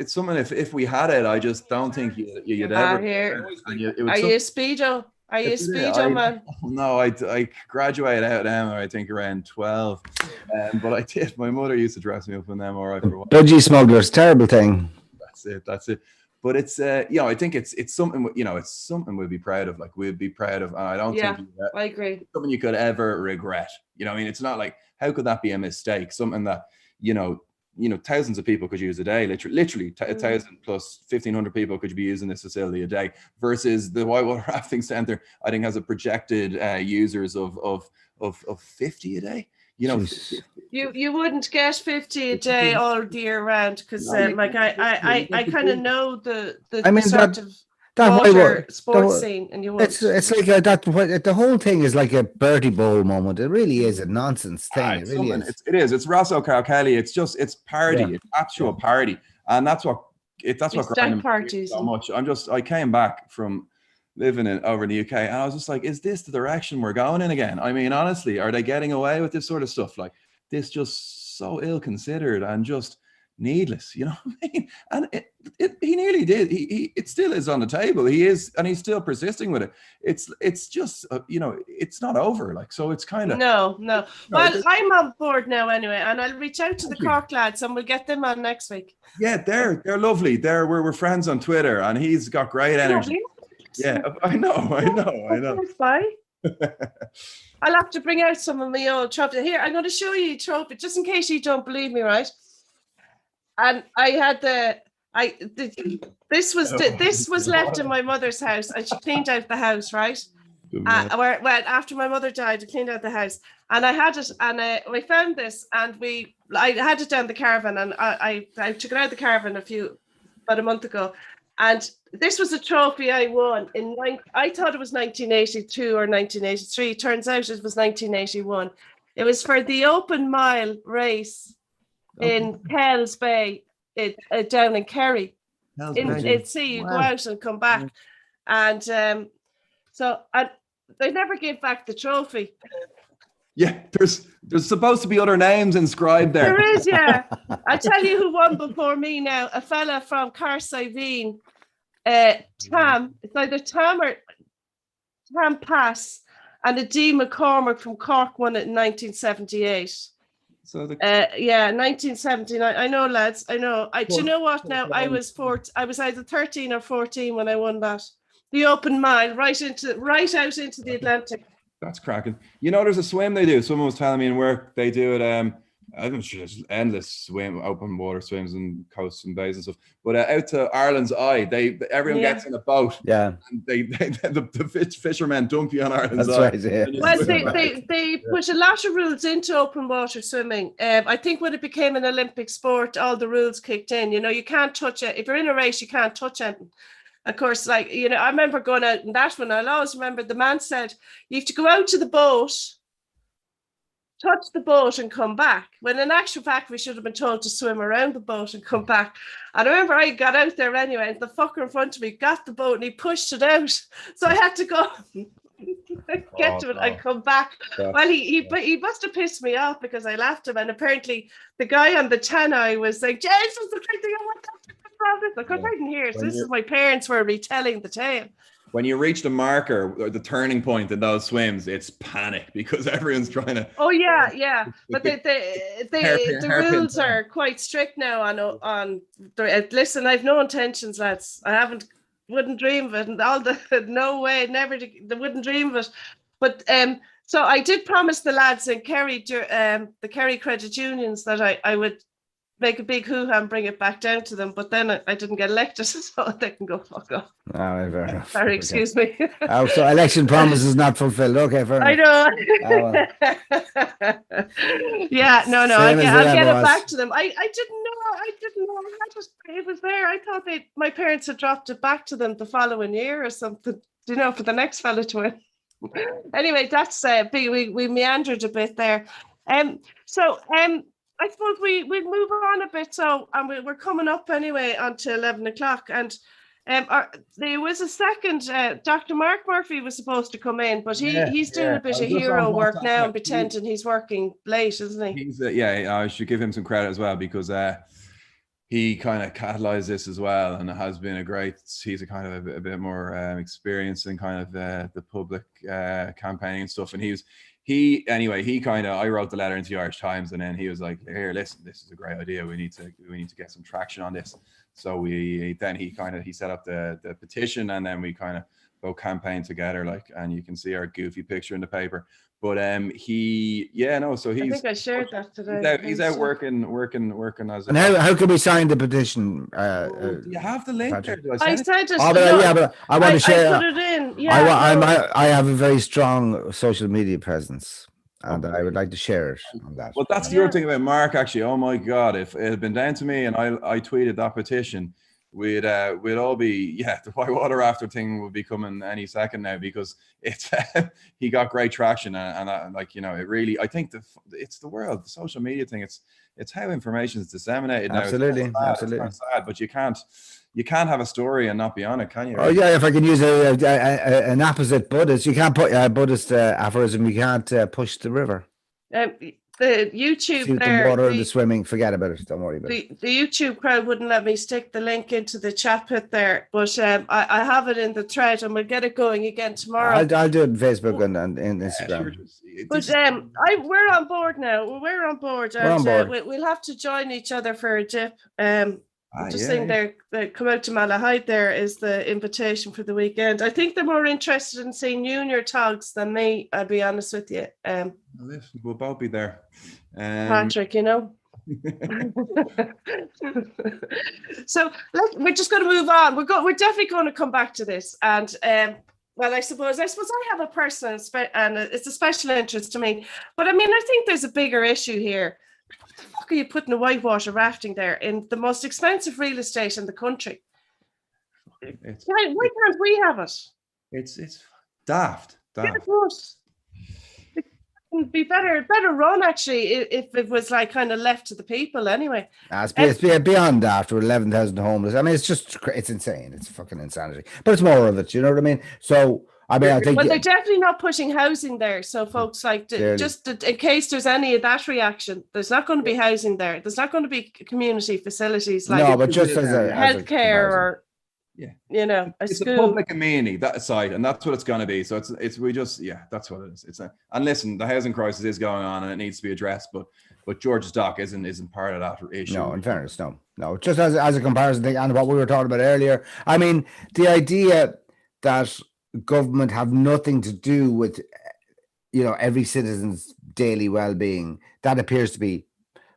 something if we had it, I just don't think you'd ever. Are you Speedo? Are you Speedo, man? No, I graduated out now, I think around 12, but I did. My mother used to dress me up in them all right for a while. Budgie smugglers, terrible thing. That's it. But it's I think it's something it's something we'd be proud of. Like we'd be proud of. And I don't think I agree. It's something you could ever regret. I mean, it's not like, how could that be a mistake? Something that thousands of people could use a day. Literally 1,000 plus 1,500 people could be using this facility a day. Versus the Whitewater Rafting Centre, I think has a projected users of 50 a day. You know, Jeez. You wouldn't get 50 a day all the year round because like I kind of know the I mean, sort of that water the- sports scene, and you won't. it's like the whole thing is like a Bertie Bowl moment. It really is a nonsense thing. It it's really something. is. It is. It's Rosso Kelly. It's party. Yeah. It's actual party, and that's what It's grinds deck me parties. so much. I came back from living over in the UK, and I was just like, is this the direction we're going in again? I mean, honestly, are they getting away with this sort of stuff? Like this, just so ill considered and just needless. You know what I mean? And he nearly did. It still is on the table. He is, and he's still persisting with it. It's just it's not over. Like, so it's kind of No. No, Well, I'm on board now anyway, and I'll reach out to the Thank you. Cork lads, and we'll get them on next week. Yeah, they're lovely. We're friends on Twitter, and he's got great energy. Lovely. Yeah, I know. Bye. I'll have to bring out some of my old trophies. Here, I'm going to show you a trophy, just in case you don't believe me, right? And I had this was left in my mother's house, and she cleaned out the house, right? After my mother died, I cleaned out the house, and I had it, and we found this, and I had it down the caravan, and I took it out of the caravan about a month ago, and this was a trophy I won I thought it was 1982 or 1983. Turns out it was 1981. It was for the Open Mile race in Kells Bay, down in Kerry. See, you go out and come back, and so they never gave back the trophy. Yeah, there's supposed to be other names inscribed there. There is, yeah. I'll tell you who won before me now. A fella from Carsiveen, Tam. It's either Tam or Tam Pass, and a D McCormick from Cork won it in 1978. So 1979. I know, lads. I know. Do you know what? Now I was either 13 or 14 when I won that. The Open Mile, right out into the Atlantic. That's cracking. You know, there's a swim they do. Someone was telling me in work they do it. I'm sure there's endless open water swims and coasts and bays and stuff. But out to Ireland's Eye, everyone gets in a boat. Yeah. And the fishermen dump you on Ireland's That's Eye. right. Yeah. Well, they put a lot of rules into open water swimming. I think when it became an Olympic sport, all the rules kicked in. You know, you can't touch it. If you're in a race, you can't touch anything. Of course, like, you know, I remember going out in that one. I'll always remember the man said, you have to go out to the boat, touch the boat and come back. When in actual fact, we should have been told to swim around the boat and come back. And I remember I got out there anyway, and the fucker in front of me got the boat and he pushed it out. So I had to go get to it and come back. Well, he must have pissed me off because I laughed him. And apparently the guy on the tannoy was like, Jesus, the great thing I want to of course, I didn't hear. So this is my parents were retelling the tale. When you reach the marker or the turning point in those swims, it's panic because everyone's trying to. Oh yeah. But the rules are quite strict now. On listen, I've no intentions, lads. Wouldn't dream of it, and all the no way, never. They wouldn't dream of it. But so I did promise the lads in Kerry, the Kerry Credit Unions, that I would make a big hoo-ha and bring it back down to them, but then I didn't get elected, so they can go fuck off. Oh, fair enough. Sorry, excuse me. So election promises not fulfilled. Okay, fair enough. I know. Yeah, no, I'll get it back to them. I didn't know. It was there. I thought my parents had dropped it back to them the following year or something, you know, for the next fella to win. Anyway, that's we meandered a bit there. I suppose we'll move on a bit. So, and we're coming up anyway onto 11 o'clock. And there was a second, Dr. Mark Murphy was supposed to come in, but he's doing a bit of hero work now and pretending he's working late, isn't he? He's I should give him some credit as well, because he kind of catalyzed this as well, and it has been he's a kind of a bit more experienced in kind of the public campaigning and stuff. And I wrote the letter into the Irish Times, and then he was like, here, listen, this is a great idea. We need to get some traction on this. So he set up the petition, and then we kind of go campaign together, and you can see our goofy picture in the paper. But I think I shared that today. He's out working as. And how can we sign the petition? You have the link there. I sent it. But I want to share. I put it in. Yeah, I have a very strong social media presence. and I would like to share it on that. Well, that's the other thing about Mark, actually. Oh my God, if it had been down to me and I tweeted that petition, we'd all be, the whitewater rafter thing will be coming any second now, because it's he got great traction, and like, you know, it really, I think it's the world, the social media thing. It's how information is disseminated now. Absolutely, absolutely. It's sad, but you can't have a story and not be on it, can you? Oh yeah, if I can use an opposite Buddhist, you can't put Buddhist aphorism. You can't push the river. The YouTube Shoot there, the water, the swimming, forget about it. Don't worry about it. The YouTube crowd wouldn't let me stick the link into the chat pit there, but I have it in the thread, and we'll get it going again tomorrow. I'll do it on Facebook and Instagram. But we're on board now. We're on board. We're on board. We'll have to join each other for a dip. There, come out to Malahide. There is the invitation for the weekend. I think they're more interested in seeing you and your togs than me. I'll be honest with you. Listen, we'll both be there, Patrick. You know. So we're just going to move on. We're definitely going to come back to this, and well, I suppose I have a personal and it's a special interest to me. But I mean, I think there's a bigger issue here. What the fuck are you putting a whitewater rafting there in the most expensive real estate in the country? Why can't we have it? It's daft. Yeah, of course. It would be better run, actually, if it was like kind of left to the people anyway. It's beyond after 11,000 homeless. I mean, it's insane. It's fucking insanity. But it's more of it. You know what I mean? So I mean, I think. Well, they're definitely not pushing housing there. So, folks, just in case there's any of that reaction, there's not going to be housing there. There's not going to be community facilities like but just as a healthcare or, you know, it's school. a public amenity, that side, and that's what it's going to be. So that's what it is. And listen, the housing crisis is going on, and it needs to be addressed. But George's Dock isn't part of that issue. No, in fairness, no. Just as a comparison thing, and what we were talking about earlier. I mean, the idea that government have nothing to do with, you know, every citizen's daily well-being, that appears to be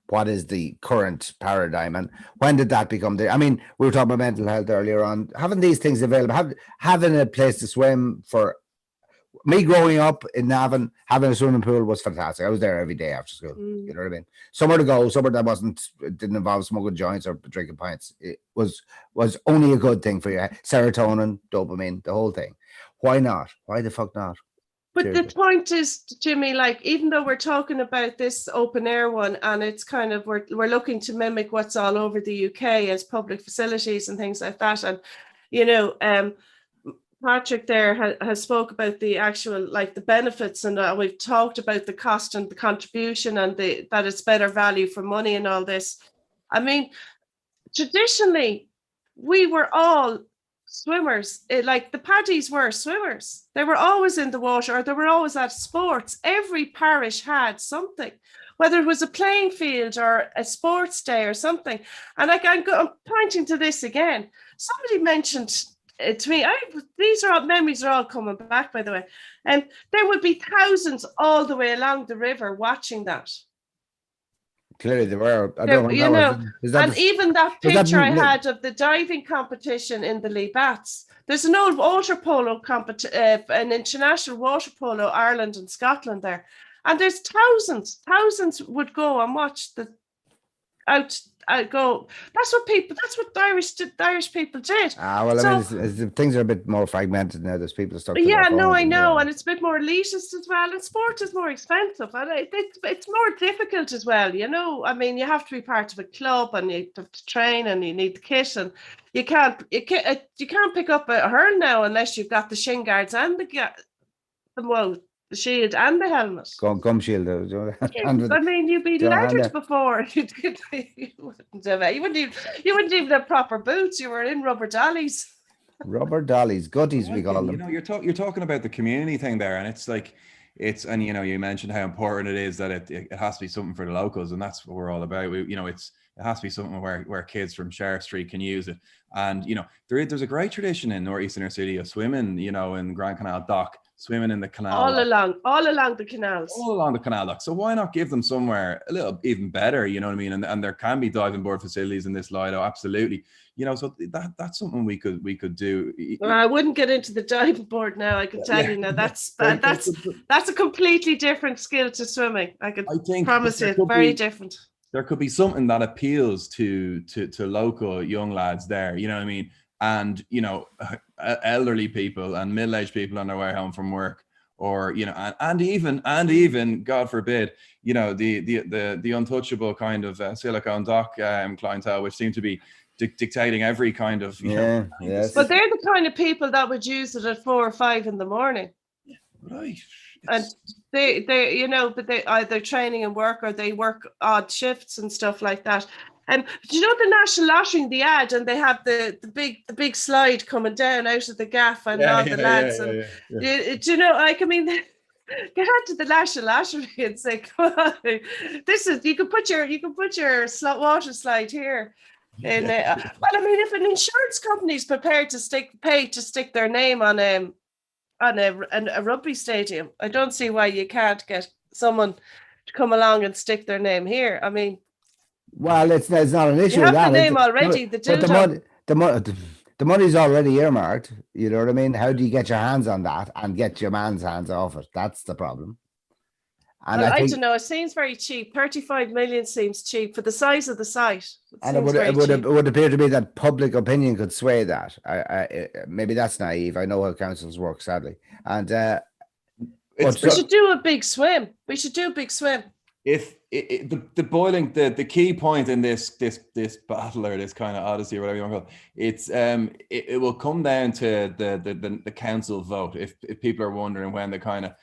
what is the current paradigm. And when did that become I mean, we were talking about mental health earlier on. Having these things available, having a place to swim. For me growing up in Navan, having a swimming pool was fantastic. I was there every day after school. You know what I mean? Somewhere to go, somewhere that didn't involve smoking joints or drinking pints. It was only a good thing for you. Serotonin, dopamine, the whole thing. Why not? Why the fuck not? But seriously. The point is, Jimmy, like, even though we're talking about this open air one, and it's kind of, we're looking to mimic what's all over the UK as public facilities and things like that. And, you know, Patrick there has spoke about the actual, like, the benefits, and we've talked about the cost and the contribution, and that it's better value for money and all this. I mean, traditionally, we were all swimmers. Like, the Paddies were swimmers. They were always in the water, or they were always at sports. Every parish had something, whether it was a playing field or a sports day or something. And like, I'm pointing to this again. Somebody mentioned it to me. Memories are all coming back, by the way. And there would be thousands all the way along the river watching that. Clearly they were. Even that picture I had of the diving competition in the Lee Bats. There's an old water polo an international water polo, Ireland and Scotland there, and there's thousands would go and watch go. That's what Irish people did. I mean, things are a bit more fragmented now. There's people stuck. Yeah, no, I know, and it's a bit more elitist as well. And sport is more expensive, and it's more difficult as well. You know, I mean, you have to be part of a club, and you have to train, and you need the kit, and you can't pick up a hurl now unless you've got the shin guards and the shield and the helmet. Gum shield. I mean, you'd be lettered before. You wouldn't even have proper boots. You were in rubber dollies. Rubber dollies, gutties, we call them. You know, you're talking about the community thing there, and it's like, and you know, you mentioned how important it is that it has to be something for the locals, and that's what we're all about. It has to be something where kids from Sheriff Street can use it. And, you know, there's a great tradition in Northeast Inner City of swimming, you know, in Grand Canal Dock. swimming in the canal. all along the canals. All along the canal dock. So why not give them somewhere a little even better, you know what I mean? And there can be diving board facilities in this Lido, absolutely. You know, so that's something we could do. Well, I wouldn't get into the diving board now. I can tell you now that's a completely different skill to swimming. I think promise you, very different. There could be something that appeals to local young lads there, you know what I mean? And, you know, elderly people and middle-aged people on their way home from work, or, you know, and even, God forbid, you know, the untouchable kind of Silicon Dock clientele, which seem to be dictating every kind of, you know. Yes. But they're the kind of people that would use it at 4 or 5 in the morning. Right. And they you know, but they either training and work, or they work odd shifts and stuff like that. And do you know the National Lottery, the ad, and they have the big slide coming down out of the gaff, and all the lads. Do you know, like, I mean, get out to the National Lottery and say, come on, this is, you can put your water slide here. And well, I mean, if an insurance company is prepared to pay to stick their name on a rugby stadium, I don't see why you can't get someone to come along and stick their name here. I mean, well, it's not an issue. You have that, the name already. But the money's already earmarked. You know what I mean? How do you get your hands on that and get your man's hands off it? That's the problem. And well, I don't know. It seems very cheap. 35 million seems cheap for the size of the site. It would appear to me that public opinion could sway that. Maybe that's naive. I know how councils work, sadly. And we should do a big swim. If the key point in this battle, or this kind of odyssey, or whatever you want to call it, it will come down to the council vote. If people are wondering when the kind of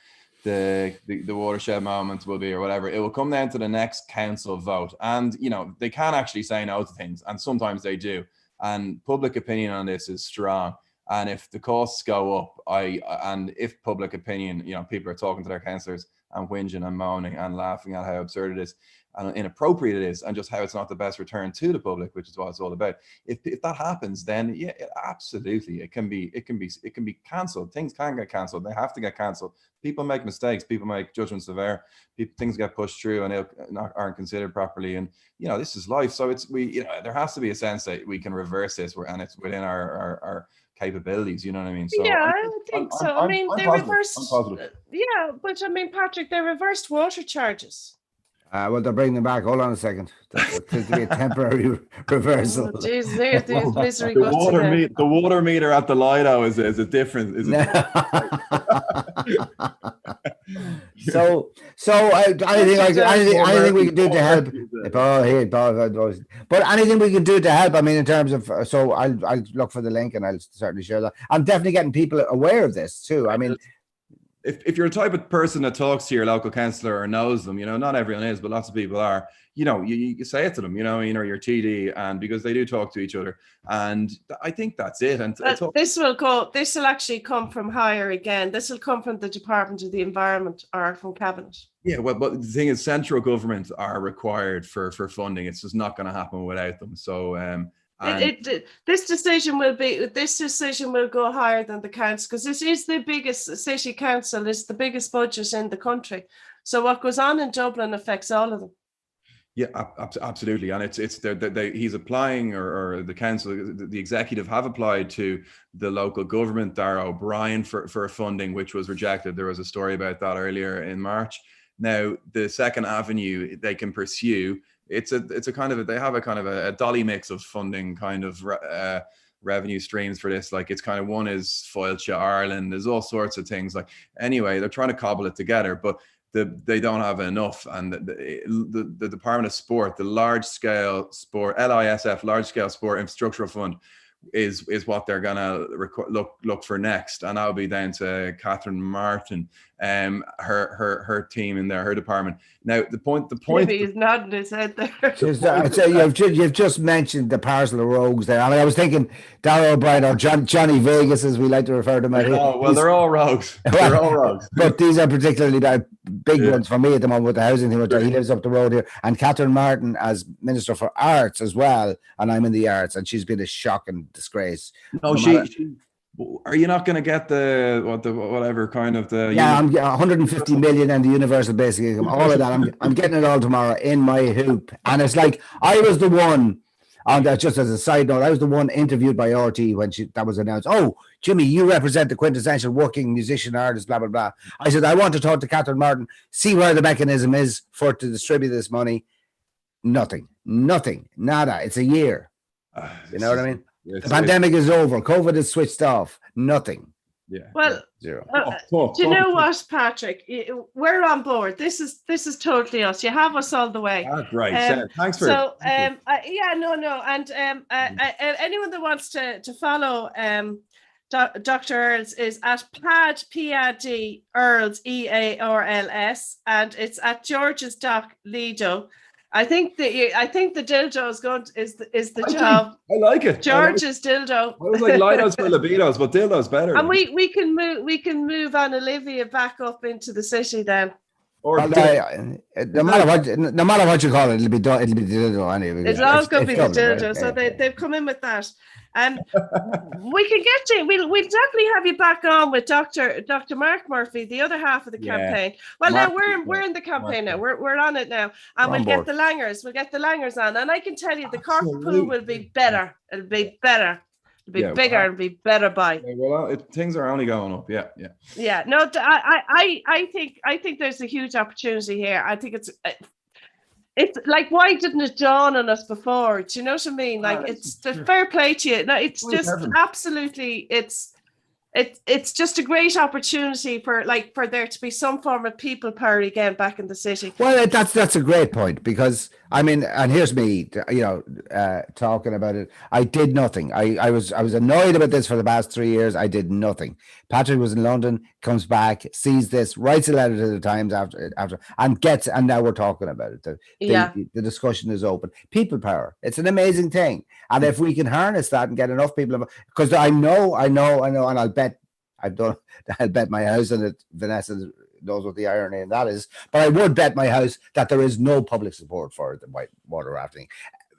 the watershed moments will be, or whatever, it will come down to the next council vote. And, you know, they can actually say no to things, and sometimes they do. And public opinion on this is strong. And if the costs go up, and if public opinion, you know, people are talking to their councillors and whinging and moaning and laughing at how absurd it is and inappropriate it is, and just how it's not the best return to the public, which is what it's all about. If that happens, then yeah, absolutely, it can be cancelled. Things can get cancelled. They have to get cancelled. People make mistakes. People make judgments of error. Things get pushed through and aren't considered properly. And, you know, this is life. So there has to be a sense that we can reverse this, and it's within our capabilities, you know what I mean? So yeah, I think so. I mean, they reversed. Yeah, but I mean, Patrick, they reversed water charges. Well, they're bringing them back. Hold on a second. That seems to be a temporary reversal. Jeez, there's misery. The water meter at the Lido is a different. So anything we can do to help. But anything we can do to help. I mean, in terms of, so I'll look for the link and I'll certainly share that. I'm definitely getting people aware of this too. I mean, if you're the type of person that talks to your local councillor or knows them, you know, not everyone is, but lots of people are, you know, you say it to them, you know, or your TD, and because they do talk to each other. And I think that's it. And this will actually come from higher again. This will come from the Department of the Environment or from Cabinet. Yeah, well, but the thing is, central government are required for funding. It's just not going to happen without them. So, this decision will go higher than the council, because this is the biggest city council. It's the biggest budget in the country. So what goes on in Dublin affects all of them. Yeah, absolutely. And he's applying, or the council, the executive have applied to the local government, Darragh O'Brien, for funding, which was rejected. There was a story about that earlier in March. Now, the second avenue they can pursue, it's a kind of they have a kind of a dolly mix of funding kind of revenue streams for this. Like, it's kind of, one is Foilse Ireland. There's all sorts of things. Like, anyway, they're trying to cobble it together, but they don't have enough. And the Department of Sport, the large scale sport, LISF, large scale sport infrastructural fund, is what they're gonna look for next, and that'll be down to Catherine Martin, her team in there, her department. Now the point. He's nodding his head there. You've just mentioned the parcel of rogues there. I mean, I was thinking Darragh O'Brien, or Johnny Vegas, as we like to refer to him. Oh, well, they're all rogues. They're all rogues. But these are particularly big ones for me at the moment with the housing thing. He lives up the road here, and Catherine Martin as Minister for Arts as well, and I'm in the arts, and she's been a shock and disgrace. No, Are you not going to get the whatever kind of the? Yeah, I'm 150 million and the universal basic income, all of that. I'm getting it all tomorrow in my hoop, and it's like I was the one. And just as a side note, I was the one interviewed by RT when that was announced. Oh, Jimmy, you represent the quintessential working musician artist, blah blah blah. I said I want to talk to Catherine Martin, see where the mechanism is for to distribute this money. Nothing, nada. It's a year. You know what I mean? The pandemic is over. COVID is switched off. Nothing. Yeah. Well, zero. Do you know what, Patrick? We're on board. This is totally us. You have us all the way. Great. Thanks for so. And anyone that wants to follow Dr. Earls is at PAD Earls EARLS, and it's at George's Doc Lido. I think the dildo is the job. I like it. George's dildo. I was like lidos for libidos, but dildo's better. And we can move on Olivia back up into the city then. Or no matter what you call it, it'll be dildo anyway. It's always going to be the dildo. Right? So they've come in with that. And we can get you. We'll definitely have you back on with Dr. Mark Murphy, the other half of the campaign. Well, now we're in the campaign now. We're on it now, and we'll get the Langers. We'll get the Langers on, and I can tell you the Cork pool will be better. It'll be better. It'll be bigger. It'll be better by. Well, things are only going up. Yeah. Yeah. No, I think there's a huge opportunity here. I think it's like, why didn't it dawn on us before? Do you know what I mean? Like, it's the fair play to you. No, it's just absolutely, it's just a great opportunity for there to be some form of people power again back in the city. Well, that's a great point, because I mean, and here's me, talking about it. I did nothing. I was annoyed about this for the past 3 years. I did nothing. Patrick was in London, comes back, sees this, writes a letter to the Times after, and now we're talking about it. The discussion is open. People power. It's an amazing thing, and if we can harness that and get enough people, because I know, and I'll bet my house on it. Vanessa knows what the irony in that is, but I would bet my house that there is no public support for the white water rafting,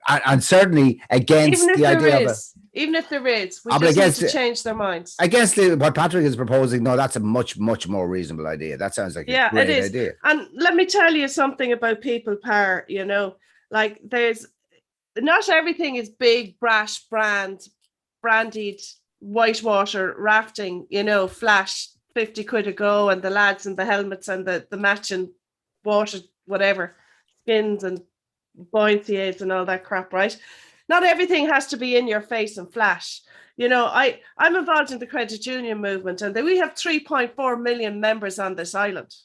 and certainly against the idea of it. Even if there is, we just need to change their minds. I guess what Patrick is proposing, no, that's a much more reasonable idea. That sounds like a great idea. And let me tell you something about people power. Like, there's not everything is big, brash, branded whitewater rafting, flash 50 quid a go, and the lads and the helmets and the matching water, whatever, skins and buoyancy aids and all that crap, right? Not everything has to be in your face and flash. I'm involved in the credit union movement, and we have 3.4 million members on this island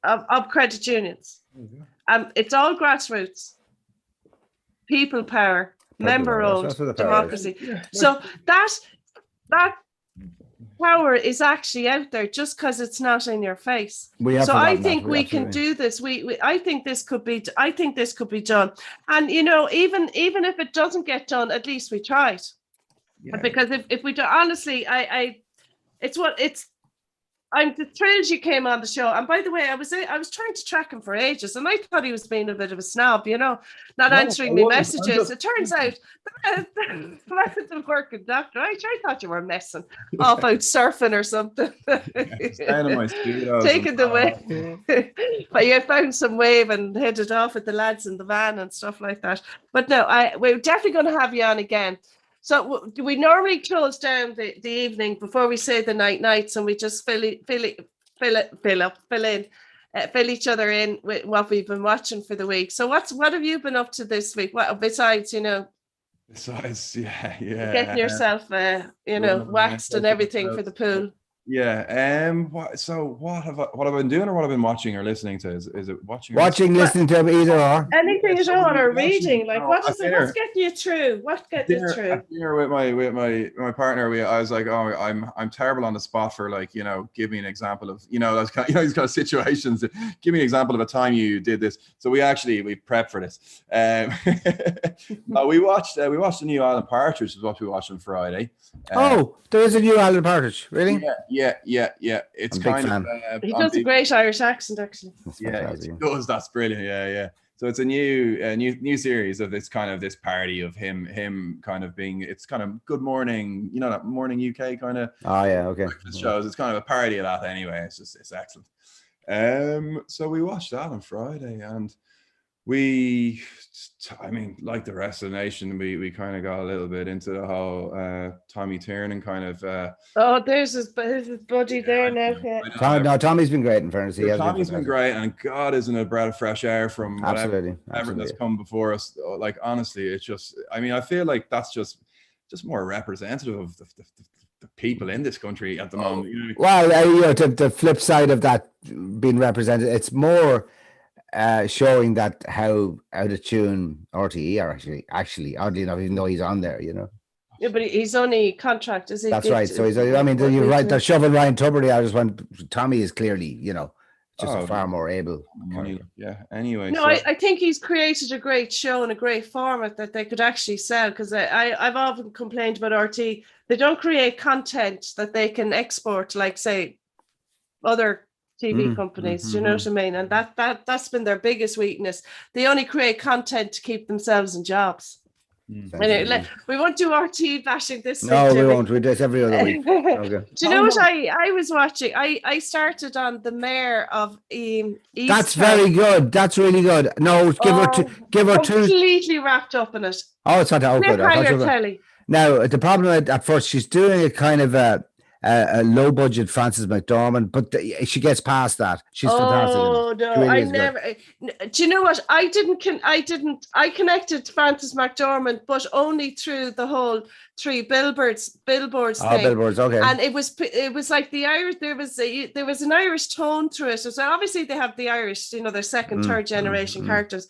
of credit unions. It's all grassroots, people power, member-owned democracy. So that power is actually out there, just because it's not in your face. So I think we can do this. I think this could be done. And even if it doesn't get done, at least we tried. Yeah. Because if we do, honestly, I'm thrilled you came on the show. And by the way, I was trying to track him for ages, and I thought he was being a bit of a snob, not answering me messages. It turns out that the working doctor. I thought you were messing off out surfing or something. Taking the wave. But you found some wave and headed off with the lads in the van and stuff like that. But no, we're definitely going to have you on again. So we normally close down the evening before we say the nights, and we just fill each other in with what we've been watching for the week. So what have you been up to this week? What besides Besides, yeah, getting yourself waxed and everything for the pool. Yeah. What have I been doing, or what I've been watching or listening to? Is it watching? Listening to either or? Anything at all, or reading? Like, what's getting you through? What's getting you through? Here with my partner, I was like, oh, I'm terrible on the spot for, like, give me an example of those kind these kind of situations. Give me an example of a time you did this. So we prepped for this. We watched the new Alan Partridge. Is what we watched on Friday. There is a new Alan Partridge, really? Yeah. It's kind of. He does a great Irish accent, actually. Yeah, it does. That's brilliant. Yeah. So it's a new series of this parody of him kind of being, it's kind of Good Morning, you know, that Morning UK kind of Oh yeah, okay. breakfast shows. It's kind of a parody of that anyway. It's excellent. So we watched that on Friday, and like the rest of the nation, we kind of got a little bit into the whole Tommy Tiernan kind of. There's his buddy there now. Yeah. No, Tommy's been great in fairness. Tommy's been great, and God, isn't a breath of fresh air from whatever that's come before us. Like honestly, it's just. I mean, I feel like that's just more representative of the people in this country at the moment. You know? Well, you know, the flip side of that being represented, it's more showing that how out of tune RTE are actually, oddly enough, even though he's on there, you know. Yeah, but he's only contract, is he? That's right. So he's, I mean, you're right. They're shoving Ryan Tubridy out as when Tommy is clearly, you know, just far more able. Yeah. Anyway. No, I think he's created a great show and a great format that they could actually sell, because I've often complained about RT. They don't create content that they can export, like say other TV companies. Do you know what I mean? And that's been their biggest weakness. They only create content to keep themselves in jobs. Anyway, we won't do RT bashing this week. No, we won't. We do it every other week. Okay. Do you know what I was watching? I started on the Mayor of East. That's very good. That's really good. No, give her two. Completely wrapped up in it. Oh, it's not that good. Telly. Now the problem at first, she's doing a kind of a low budget Frances McDormand, but she gets past that. She's fantastic. Oh no, really I never. Good. Do you know what? I connected to Frances McDormand, but only through the whole three billboards thing. Billboards, okay. And it was like the Irish. There was an Irish tone through it. So obviously they have the Irish, you know, their second, third generation characters.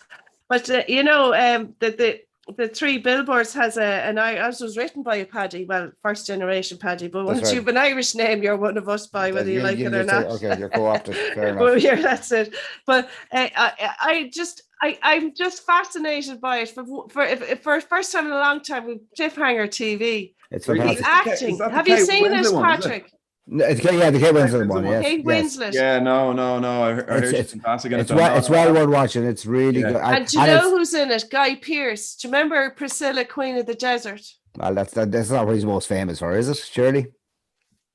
But you know, the three billboards has an Irish, was written by a Paddy, well, first generation Paddy, but once you've an Irish name, you're one of us, by whether you like it or not. Okay, you're co-opted. Fair enough. Well, yeah, that's it. But I'm just fascinated by it for first time in a long time with Cliffhanger TV. It's fantastic. The acting. Have you seen this, Patrick? The Kate Winslet one, yes. Kate Winslet. Yeah, no. I heard it's fantastic. It's well worth watching. It's really good. And do you know who's in it? Guy Pearce. Do you remember Priscilla, Queen of the Desert? Well, that's not what he's most famous for, is it? Surely?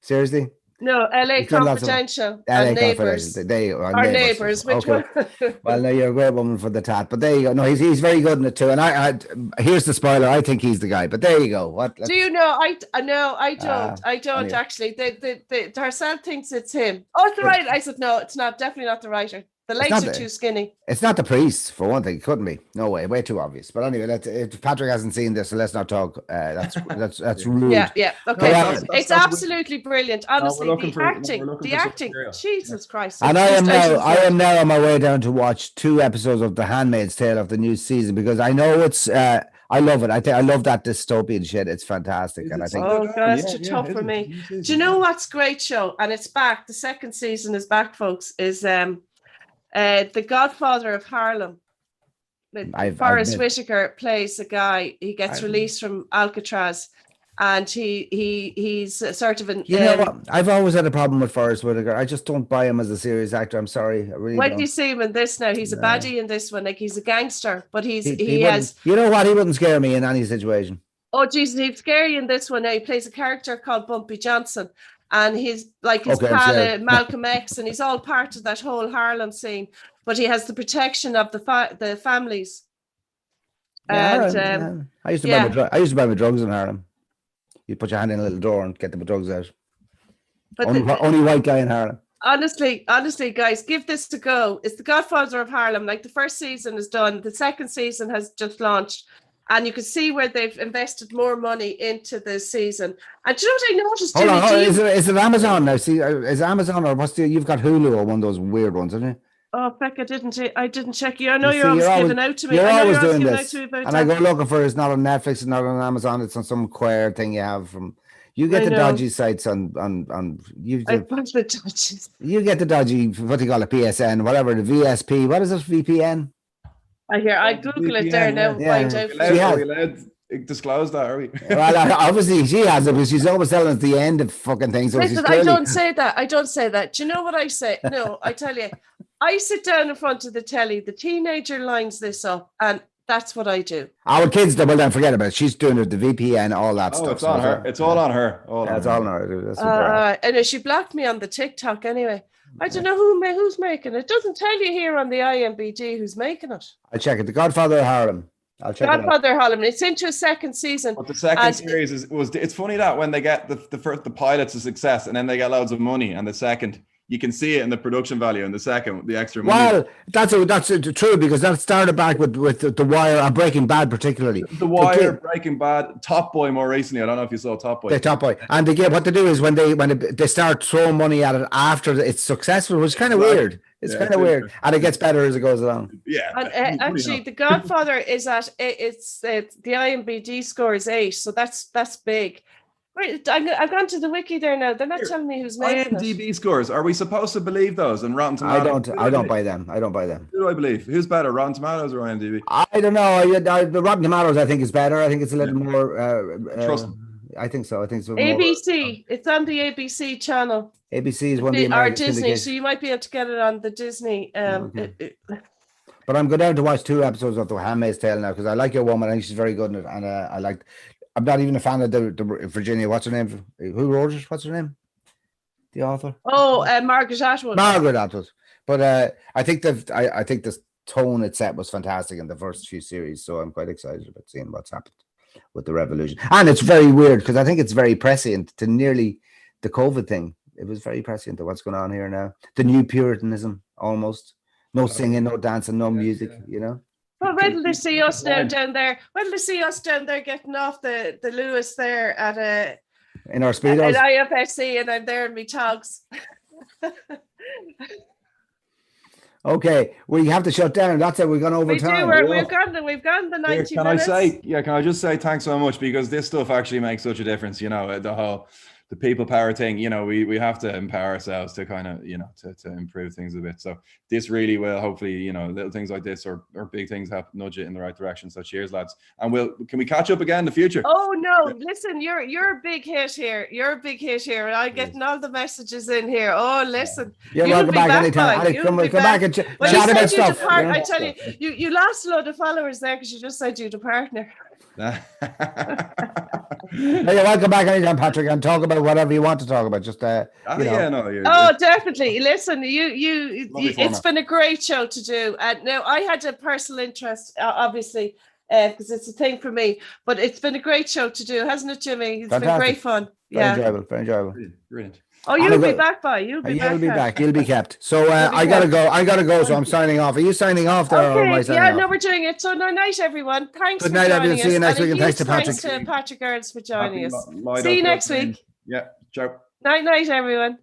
Seriously? No, LA Confidential. And Neighbours. Our Neighbours. Which one? Well, no, you're a great woman for the tat. But there you go. No, he's very good in it too. And I here's the spoiler. I think he's the guy. But there you go. Do you know? I don't. I don't anyway. Actually. The herself thinks it's him. Oh, it's the writer. I said no. It's not. Definitely not the writer. The legs are too skinny. It's not the priest, for one thing. It couldn't be. No way. Way too obvious. But anyway, if Patrick hasn't seen this, so let's not talk. That's rude. Yeah. Okay. It's absolutely brilliant. Honestly, the acting. Jesus Christ. And I am now on my way down to watch 2 episodes of The Handmaid's Tale of the new season, because I know it's. I love it. I love that dystopian shit. It's fantastic. And I think God, it's too tough for me. Do you know what's great show? And it's back. The second season is back, folks. Is The Godfather of Harlem. Forrest Whitaker plays a guy. He gets released from Alcatraz, and he's sort of an. You know what? I've always had a problem with Forrest Whitaker. I just don't buy him as a serious actor. I'm sorry. I really when don't. Do you see him in this now? He's a baddie in this one. Like, he's a gangster, but he has. You know what? He wouldn't scare me in any situation. Oh Jesus, he's scary in this one. Now he plays a character called Bumpy Johnson. And he's like his pal Malcolm X, and he's all part of that whole Harlem scene. But he has the protection of the families. And I used to buy my drugs in Harlem. You put your hand in a little door and get the drugs out. But only white guy in Harlem. Honestly, guys, give this a go. It's The Godfather of Harlem. Like, the first season is done. The second season has just launched. And you can see where they've invested more money into the season. And do you know what I noticed? Hold on. Is it Amazon now? See, is Amazon or you've got Hulu or one of those weird ones, isn't it? Oh, Beck, I didn't check you. I know you're always giving out to me. You're always doing this. And I go looking for it's not on Netflix, it's not on Amazon, it's on some queer thing you have from. You get the dodgy sites on you. I bunch of dodges. You get the dodgy, what do you call it, PSN, whatever, the VSP. What is it, VPN? I Google it there now and find out. Are we allowed to disclose that, are we? Well, obviously she has it, but she's always telling us the end of fucking things. So Listen, I don't say that. Do you know what I say? No, I tell you, I sit down in front of the telly. The teenager lines this up, and that's what I do. Our kids, well, then forget about it. She's doing it, the VPN, all that Oh, stuff. it's on her. It's all on her. It's all on her. That's what they're at. And she blocked me on the TikTok anyway. I don't know who's making it. It doesn't tell you here on the IMBD who's making it. I'll check it. The Godfather of Harlem. I'll check it out. Godfather Harlem. It's into a second season. But the second And- series it's funny that when they get the pilot's a success and then they get loads of money, and the second, you can see it in the production value, and the second, the extra money. Well, that's true, because that started back with the Wire and Breaking Bad, particularly. The Wire, Breaking Bad, Top Boy more recently. I don't know if you saw Top Boy. The Top Boy, and they get what they do is when they start throwing money at it after it's successful, which is kind of weird. It's kind of weird, and it gets better as it goes along. Yeah. And actually, The Godfather is at the IMBD score is 8, so that's big. Wait, I've gone to the wiki there now. They're not telling me who's making it. IMDb scores. Are we supposed to believe those? And Rotten Tomatoes? I don't buy them. I don't buy them. Who do I believe? Who's better, Rotten Tomatoes or IMDb? I don't know. The Rotten Tomatoes, I think, is better. I think it's a little more. Trust. I think so. I think so. ABC. It's on the ABC channel. ABC is one of the Or American Disney, syndications. so you might be able to get it on the Disney. But I'm going down to watch 2 episodes of The Handmaid's Tale now, because I like your woman. I think she's very good in it, and I like. I'm not even a fan of the Virginia. What's her name? Who wrote it? What's her name? The author. Margaret Atwood. Margaret Atwood. But I think I think the tone it set was fantastic in the first few series. So I'm quite excited about seeing what's happened with the revolution. And it's very weird because I think it's very prescient to nearly the COVID thing. It was very prescient to what's going on here now. The new Puritanism, almost. No singing, no dancing, no music. You know. Well, wait till they see us now down there. Wait till they see us down there getting off the Lewis there at in our speedos. at IFSC, and I'm there in my togs. Okay, we have to shut down. That's it. We're going over time. We've gone the 90 Can minutes. can I just say thanks so much, because this stuff actually makes such a difference, you know, the people power thing, you know, we have to empower ourselves to kind of, you know, to improve things a bit. So this really will hopefully, you know, little things like this or big things help nudge it in the right direction. So cheers, lads. And can we catch up again in the future? Oh no, listen, you're a big hit here. You're a big hit here. And I'm getting all the messages in here. Oh, listen. You're You'll welcome be back back, anytime. Bob. Alex, You'll come be back and Well, chat you about said you stuff. depart. you know? I tell you lost a load of followers there because you just said you'd a partner. No, you're welcome back anytime, Patrick, and talk about whatever you want to talk about. Just you know. Oh, definitely. Listen, you Lovely it's format. been a great show to do. And now I had a personal interest, obviously, because it's a thing for me. But it's been a great show to do, hasn't it, Jimmy? It's been Fantastic. great fun. Very Yeah. enjoyable. Very enjoyable. Brilliant. Oh, And you'll I be got- back by. You'll be back. You'll be Pat. back. You'll be kept. So be I gotta go. I gotta go. So I'm signing off. Are you signing off there, or am I Okay, signing yeah, off? no, we're doing it. So, night, everyone. Thanks Good for night, joining everyone. See you us. next week, and a thanks to huge thanks Patrick. to Patrick Earls for joining us. Light See you up, next everything. week. Yeah. Ciao. Night, everyone.